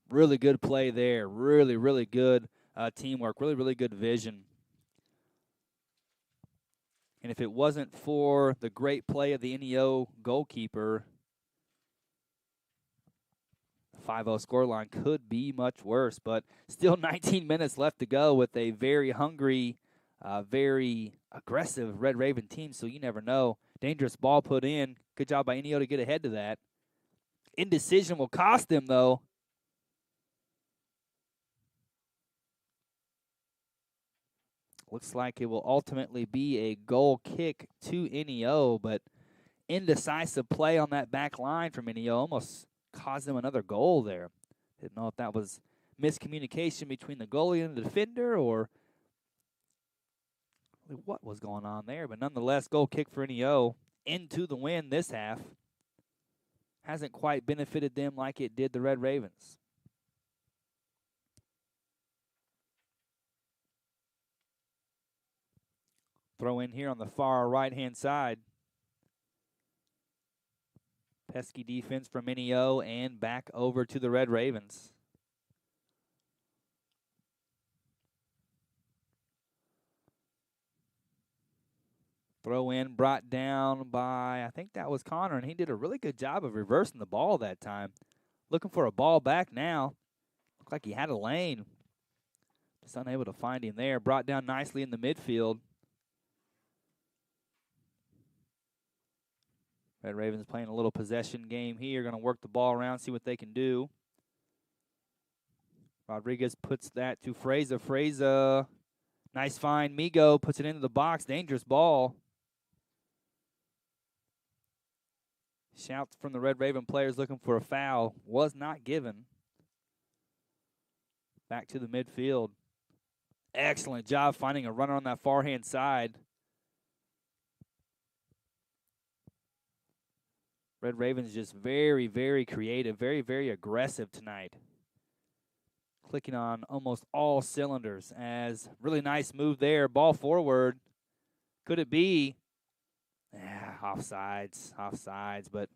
Really good play there. Really, really good teamwork. Really, really good vision. And if it wasn't for the great play of the NEO goalkeeper, the 5-0 scoreline could be much worse. But still 19 minutes left to go with a very hungry, very aggressive Red Raven team, so you never know. Dangerous ball put in. Good job by NEO to get ahead to that. Indecision will cost them, though. Looks like it will ultimately be a goal kick to NEO, but indecisive play on that back line from NEO almost caused them another goal there. Didn't know if that was miscommunication between the goalie and the defender or what was going on there, but nonetheless, goal kick for NEO into the win this half. Hasn't quite benefited them like it did the Red Ravens. Throw in here on the far right-hand side. Pesky defense from NEO and back over to the Red Ravens. Throw in brought down by, I think that was Connor, and he did a really good job of reversing the ball that time. Looking for a ball back now. Looked like he had a lane. Just unable to find him there. Brought down nicely in the midfield. Red Ravens playing a little possession game here. Going to work the ball around, see what they can do. Rodriguez puts that to Fraza. Fraza, nice find. Migo puts it into the box. Dangerous ball. Shouts from the Red Raven players looking for a foul. Was not given. Back to the midfield. Excellent job finding a runner on that far-hand side. Red Ravens just very, very creative, very, very aggressive tonight. Clicking on almost all cylinders as really nice move there. Ball forward. Could it be? Yeah, offsides, but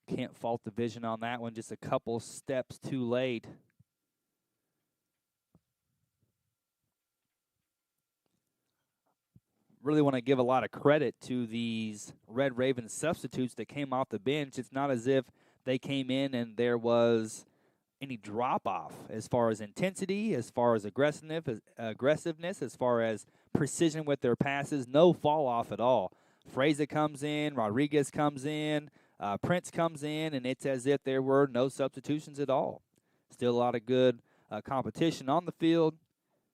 can't fault the vision on that one. Just a couple steps too late. Really want to give a lot of credit to these Red Ravens substitutes that came off the bench. It's not as if they came in and there was any drop off as far as intensity, as far as aggressiveness, as far as precision with their passes. No fall off at all. Fraser comes in, Rodriguez comes in, Prince comes in, and it's as if there were no substitutions at all. Still a lot of good competition on the field.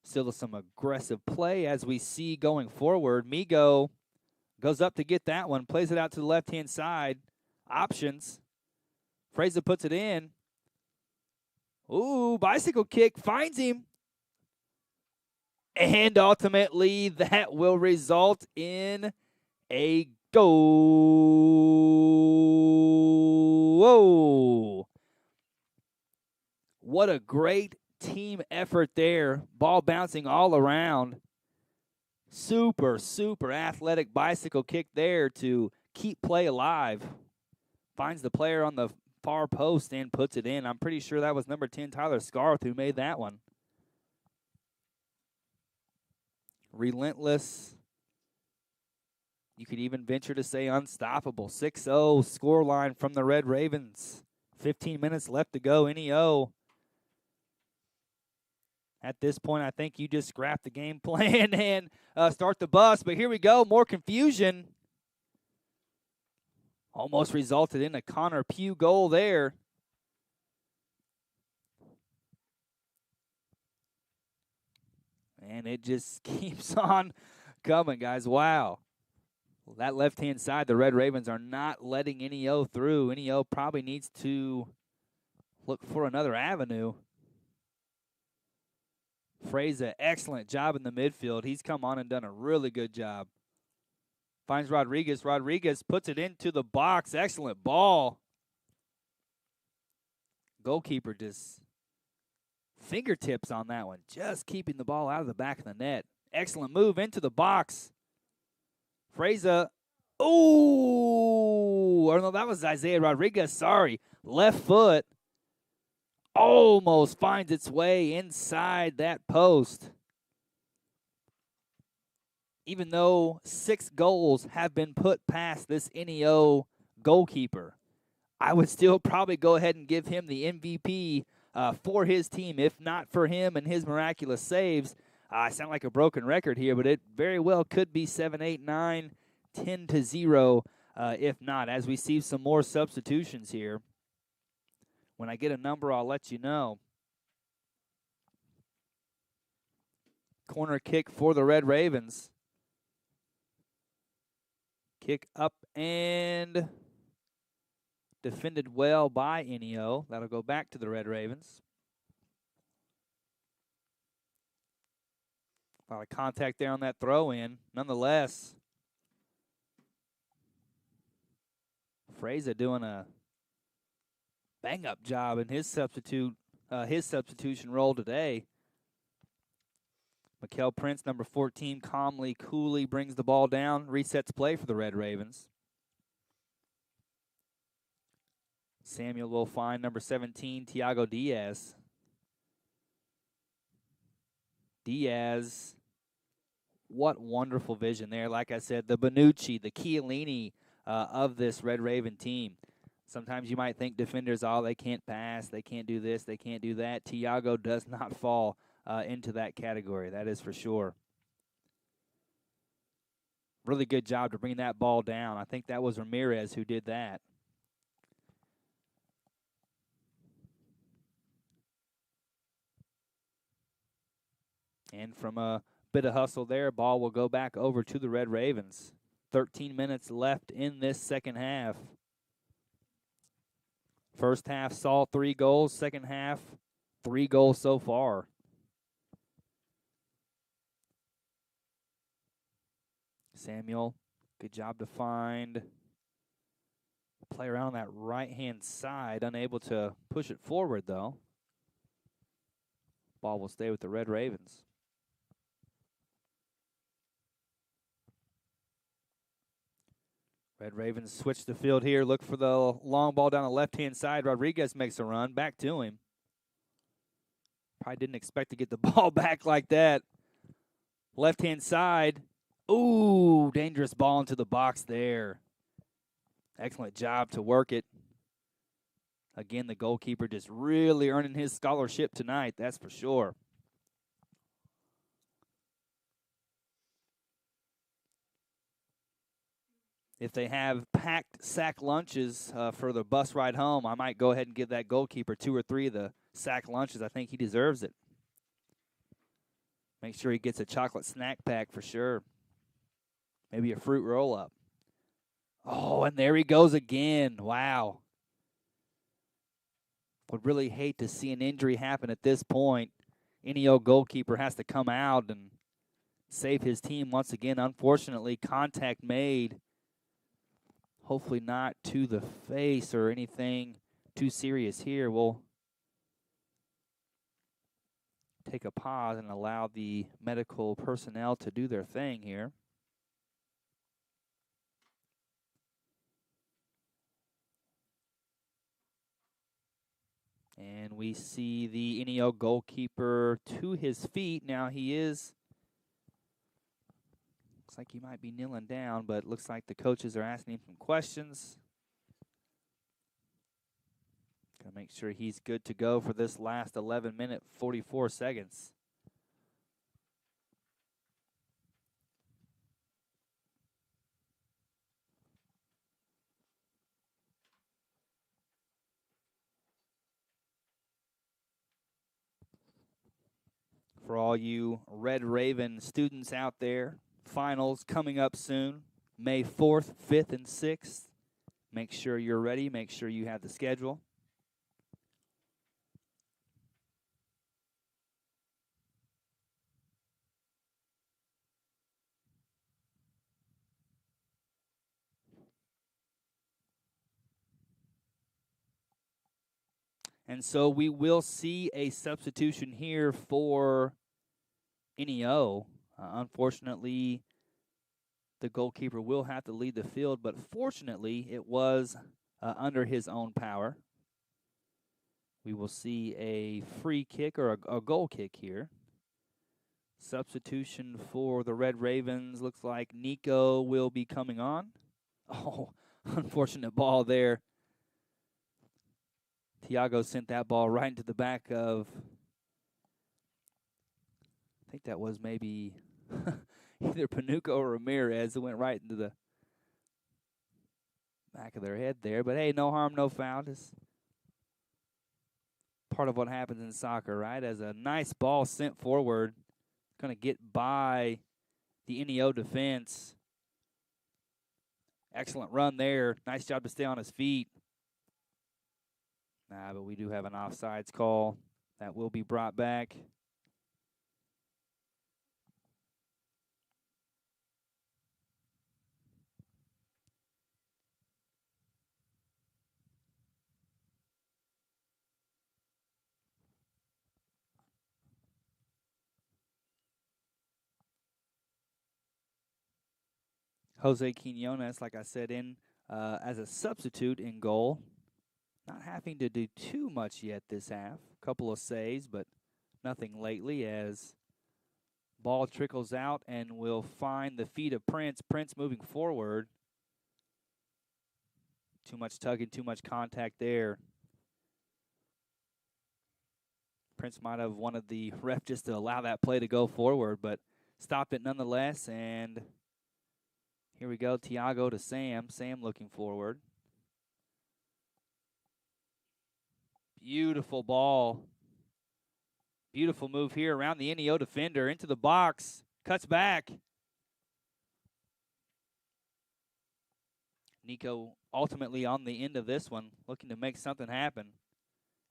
Still some aggressive play as we see going forward. Migo goes up to get that one, plays it out to the left-hand side. Options. Fraser puts it in. Ooh, bicycle kick finds him. And ultimately, that will result in a goal. Whoa. What a great team effort there. Ball bouncing all around. Super, super athletic bicycle kick there to keep play alive. Finds the player on the far post and puts it in. I'm pretty sure that was number 10, Tyler Scarth, who made that one. Relentless. You could even venture to say unstoppable. 6-0 scoreline from the Red Ravens. 15 minutes left to go. NEO. At this point, I think you just scrap the game plan and start the bus. But here we go. More confusion. Almost resulted in a Connor Pugh goal there. And it just keeps on coming, guys. Wow. That left-hand side, the Red Ravens are not letting NEO through. NEO probably needs to look for another avenue. Fraser, excellent job in the midfield. He's come on and done a really good job. Finds Rodriguez. Rodriguez puts it into the box. Excellent ball. Goalkeeper just fingertips on that one. Just keeping the ball out of the back of the net. Excellent move into the box. Fraser. Ooh. Or no, that was Isaiah Rodriguez. Sorry. Left foot. Almost finds its way inside that post. Even though 6 goals have been put past this NEO goalkeeper, I would still probably go ahead and give him the MVP for his team, if not for him and his miraculous saves. I sound like a broken record here, but it very well could be 7, 8, 9, 10-0, if not, as we see some more substitutions here. When I get a number, I'll let you know. Corner kick for the Red Ravens. Kick up and defended well by NEO. That'll go back to the Red Ravens. A lot of contact there on that throw-in. Nonetheless, Fraser doing a bang-up job in his substitution role today. Mikael Prince, number 14, calmly, coolly brings the ball down, resets play for the Red Ravens. Samuel will find number 17, Thiago Diaz. Diaz, what wonderful vision there. Like I said, the Bonucci, the Chiellini of this Red Raven team. Sometimes you might think defenders, they can't pass, they can't do this, they can't do that. Thiago does not fall into that category, that is for sure. Really good job to bring that ball down. I think that was Ramirez who did that. And from a bit of hustle there, ball will go back over to the Red Ravens. 13 minutes left in this second half. First half saw 3 goals. Second half, 3 goals so far. Samuel, good job to find play around that right-hand side. Unable to push it forward, though. Ball will stay with the Red Ravens. Red Ravens switch the field here. Look for the long ball down the left-hand side. Rodriguez makes a run. Back to him. Probably didn't expect to get the ball back like that. Left-hand side. Ooh, dangerous ball into the box there. Excellent job to work it. Again, the goalkeeper just really earning his scholarship tonight, that's for sure. If they have packed sack lunches for the bus ride home, I might go ahead and give that goalkeeper 2 or 3 of the sack lunches. I think he deserves it. Make sure he gets a chocolate snack pack for sure. Maybe a fruit roll-up. Oh, and there he goes again. Wow. Would really hate to see an injury happen at this point. Any old goalkeeper has to come out and save his team once again. Unfortunately, contact made. Hopefully not to the face or anything too serious here. We'll take a pause and allow the medical personnel to do their thing here. And we see the NEO goalkeeper to his feet. Now he is, looks like he might be kneeling down, but looks like the coaches are asking him some questions. Gotta make sure he's good to go for this last 11 minute, 44 seconds. For all you Red Raven students out there, finals coming up soon, May 4th, 5th, and 6th. Make sure you're ready. Make sure you have the schedule. And so we will see a substitution here for NEO. Unfortunately, the goalkeeper will have to lead the field, but fortunately, it was under his own power. We will see a free kick or a goal kick here. Substitution for the Red Ravens. Looks like Nico will be coming on. Oh, unfortunate ball there. Tiago sent that ball right into the back of, I think that was maybe either Panuco or Ramirez. It went right into the back of their head there. But, hey, no harm, no foul. It's part of what happens in soccer, right? As a nice ball sent forward, going to get by the NEO defense. Excellent run there. Nice job to stay on his feet. But we do have an offsides call that will be brought back. Jose Quinones, like I said, in as a substitute in goal. Not having to do too much yet this half. A couple of saves, but nothing lately as ball trickles out and will find the feet of Prince. Prince moving forward. Too much tugging, too much contact there. Prince might have wanted the ref just to allow that play to go forward, but stopped it nonetheless. And here we go, Tiago to Sam. Sam looking forward. Beautiful ball. Beautiful move here around the NEO defender into the box. Cuts back. Nico ultimately on the end of this one, looking to make something happen.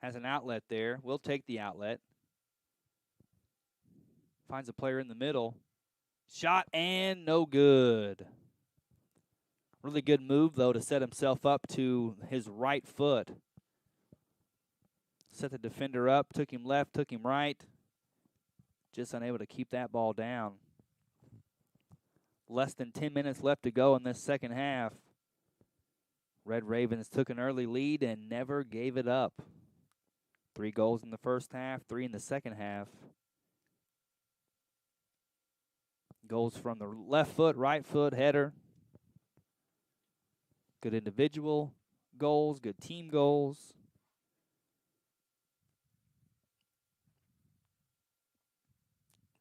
Has an outlet there. Will take the outlet. Finds a player in the middle. Shot and no good. Really good move, though, to set himself up to his right foot. Set the defender up, took him left, took him right. Just unable to keep that ball down. Less than 10 minutes left to go in this second half. Red Ravens took an early lead and never gave it up. 3 goals in the first half, 3 in the second half. Goals from the left foot, right foot, header. Good individual goals, good team goals.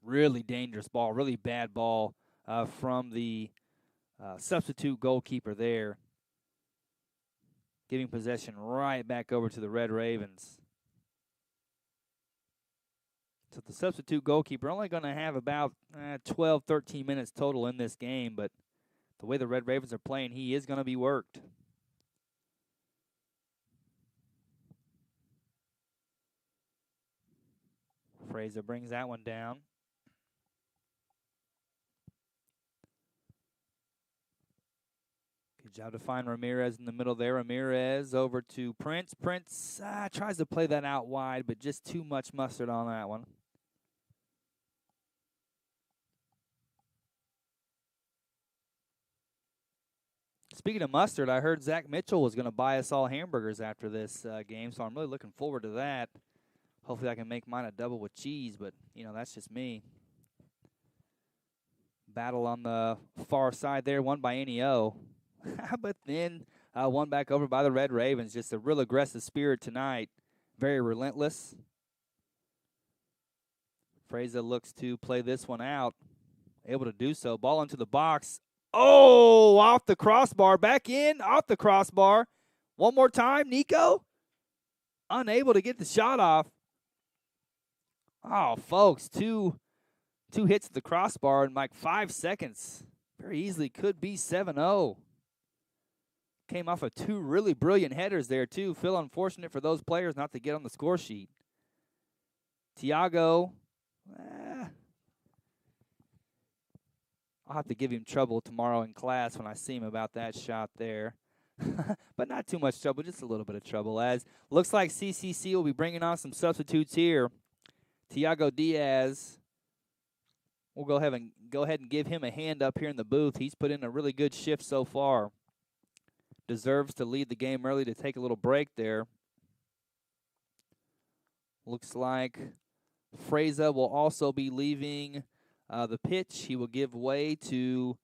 Really dangerous ball, really bad ball from the substitute goalkeeper there. Giving possession right back over to the Red Ravens. So the substitute goalkeeper only going to have about 12, 13 minutes total in this game, but the way the Red Ravens are playing, he is going to be worked. Fraser brings that one down. Good job to find Ramirez in the middle there. Ramirez over to Prince. Prince tries to play that out wide, but just too much mustard on that one. Speaking of mustard, I heard Zach Mitchell was going to buy us all hamburgers after this game, so I'm really looking forward to that. Hopefully I can make mine a double with cheese, but, that's just me. Battle on the far side there, won by NEO. But then won back over by the Red Ravens. Just a real aggressive spirit tonight. Very relentless. Fraser looks to play this one out. Able to do so. Ball into the box. Oh, off the crossbar. Back in, off the crossbar. One more time, Nico. Unable to get the shot off. Oh, folks, two hits at the crossbar in like 5 seconds. Very easily could be 7-0. Came off of 2 really brilliant headers there, too. Feel unfortunate for those players not to get on the score sheet. Tiago, I'll have to give him trouble tomorrow in class when I see him about that shot there. But not too much trouble, just a little bit of trouble. As looks like CCC will be bringing on some substitutes here. Tiago Diaz, we'll go ahead and give him a hand up here in the booth. He's put in a really good shift so far. Deserves to lead the game early to take a little break there. Looks like Fraser will also be leaving the pitch. He will give way to,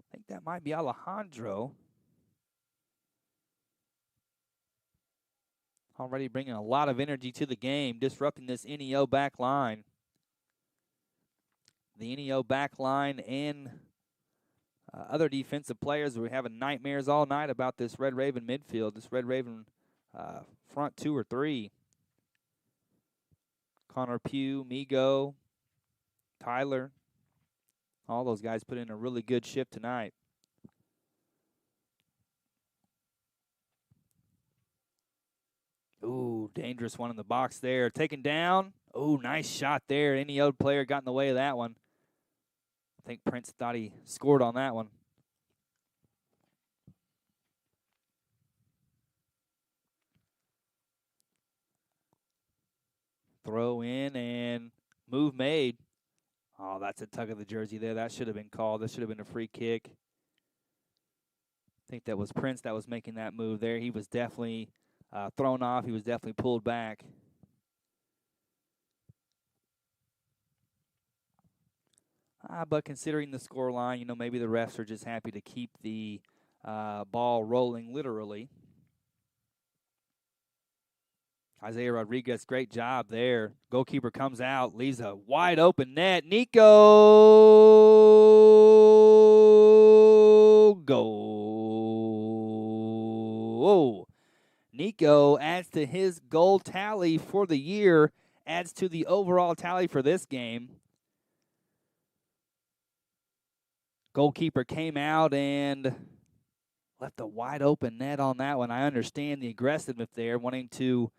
I think that might be Alejandro. Already bringing a lot of energy to the game, disrupting this NEO back line. The NEO back line and other defensive players were having nightmares all night about this Red Raven midfield, this Red Raven front 2 or 3. Connor Pugh, Migo, Tyler, all those guys put in a really good shift tonight. Ooh, dangerous one in the box there. Taken down. Ooh, nice shot there. Any other player got in the way of that one. I think Prince thought he scored on that one. Throw in and move made. Oh, that's a tug of the jersey there. That should have been called. That should have been a free kick. I think that was Prince that was making that move there. He was definitely thrown off. He was definitely pulled back. But considering the score line, maybe the refs are just happy to keep the ball rolling literally. Isaiah Rodriguez, great job there. Goalkeeper comes out, leaves a wide open net. Nico, goal. Nico adds to his goal tally for the year, adds to the overall tally for this game. Goalkeeper came out and left a wide open net on that one. I understand the aggressiveness there, wanting to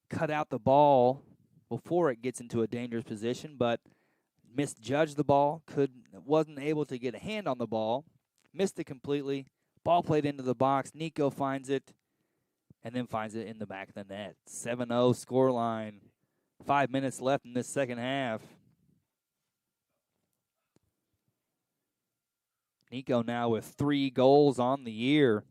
cut out the ball before it gets into a dangerous position, but misjudged the ball, wasn't able to get a hand on the ball, missed it completely. Ball played into the box. Nico finds it, and then finds it in the back of the net. 7-0 scoreline. 5 minutes left in this second half. Nico now with 3 goals on the year.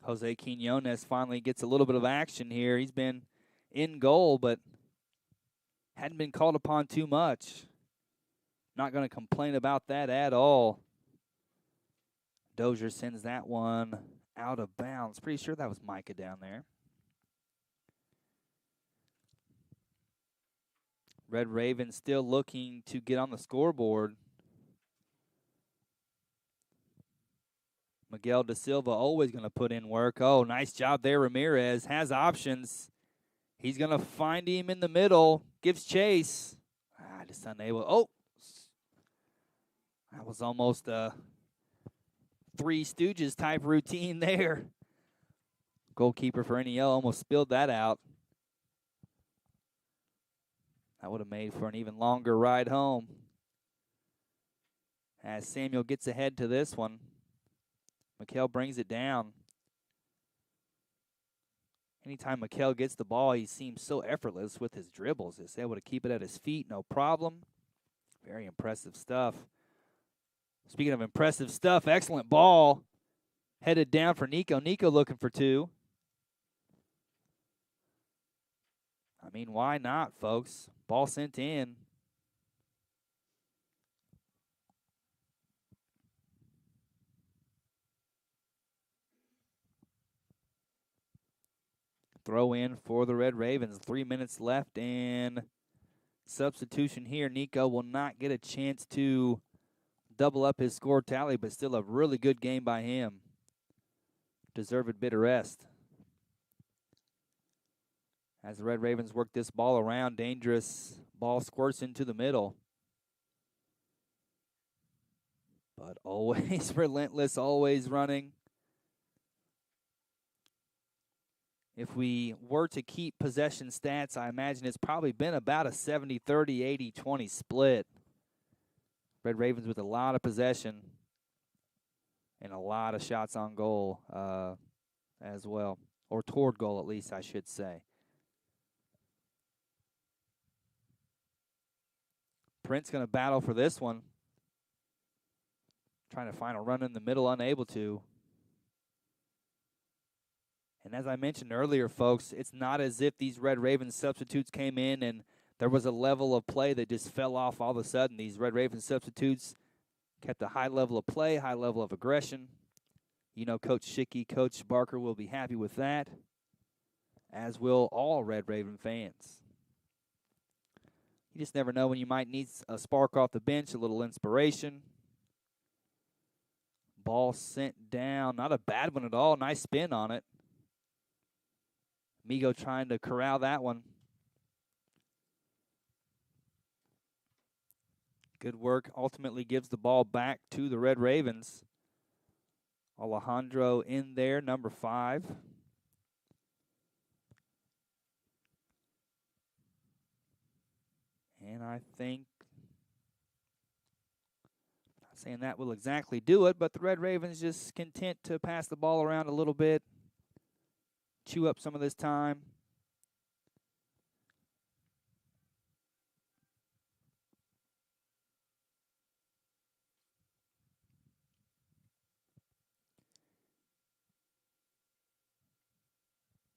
Jose Quinones finally gets a little bit of action here. He's been in goal, but hadn't been called upon too much. Not going to complain about that at all. Dozier sends that one out of bounds. Pretty sure that was Micah down there. Red Ravens still looking to get on the scoreboard. Miguel Da Silva always going to put in work. Oh, nice job there. Ramirez has options. He's going to find him in the middle. Gives chase. Just unable. Oh, that was almost a Three Stooges type routine there. Goalkeeper for NEO almost spilled that out. That would have made for an even longer ride home. As Samuel gets ahead to this one, Mikel brings it down. Anytime Mikel gets the ball, he seems so effortless with his dribbles. He's able to keep it at his feet, no problem. Very impressive stuff. Speaking of impressive stuff, excellent ball. Headed down for Nico. Nico looking for 2. I mean, why not, folks? Ball sent in. Throw in for the Red Ravens. 3 minutes left and substitution here. Nico will not get a chance to double up his score tally, but still a really good game by him. Deserved bit of rest. As the Red Ravens work this ball around, dangerous ball squirts into the middle. But always relentless, always running. If we were to keep possession stats, I imagine it's probably been about a 70-30, 80-20 split. Red Ravens with a lot of possession and a lot of shots on goal as well, or toward goal at least, I should say. Prince going to battle for this one. Trying to find a run in the middle, unable to. And as I mentioned earlier, folks, it's not as if these Red Ravens substitutes came in and there was a level of play that just fell off all of a sudden. These Red Ravens substitutes kept a high level of play, high level of aggression. You know, Coach Schicky, Coach Barker will be happy with that, as will all Red Raven fans. You just never know when you might need a spark off the bench, a little inspiration. Ball sent down. Not a bad one at all. Nice spin on it. Migo trying to corral that one. Good work. Ultimately gives the ball back to the Red Ravens. Alejandro in there, number 5. And I think, not saying that will exactly do it, but the Red Ravens just content to pass the ball around a little bit, chew up some of this time.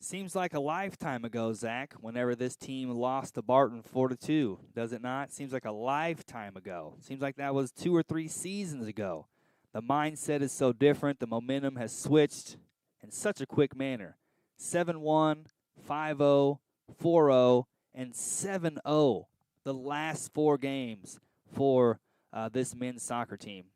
Seems like a lifetime ago, Zach, whenever this team lost to Barton 4-2, does it not? Seems like a lifetime ago. Seems like that was 2 or 3 seasons ago. The mindset is so different. The momentum has switched in such a quick manner. 7-1, 5-0, 4-0, and 7-0 the last 4 games for this men's soccer team.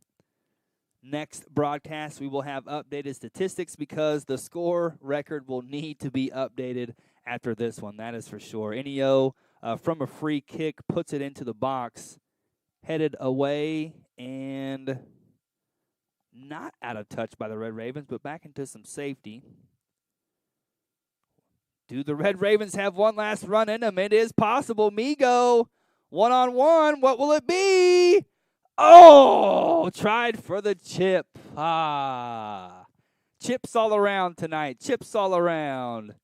Next broadcast, we will have updated statistics because the score record will need to be updated after this one. That is for sure. NEO, from a free kick, puts it into the box, headed away, and not out of touch by the Red Ravens, but back into some safety. Do the Red Ravens have one last run in them? It is possible. Migo, one-on-one. What will it be? Oh, tried for the chip. Chips all around tonight. Chips all around.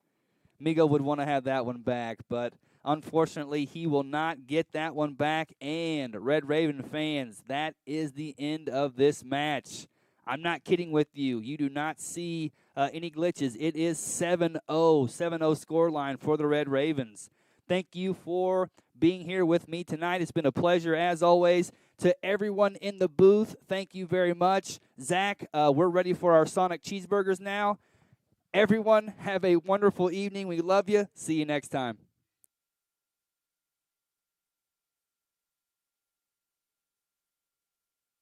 Migo would want to have that one back, but Unfortunately, he will not get that one back. And Red Raven fans, that is the end of this match. I'm not kidding with you. You do not see any glitches. It is 7-0 scoreline for the Red Ravens. Thank you for being here with me tonight. It's been a pleasure as always. To everyone in the booth, thank you very much. Zach, we're ready for our Sonic cheeseburgers now. Everyone, have a wonderful evening. We love you. See you next time.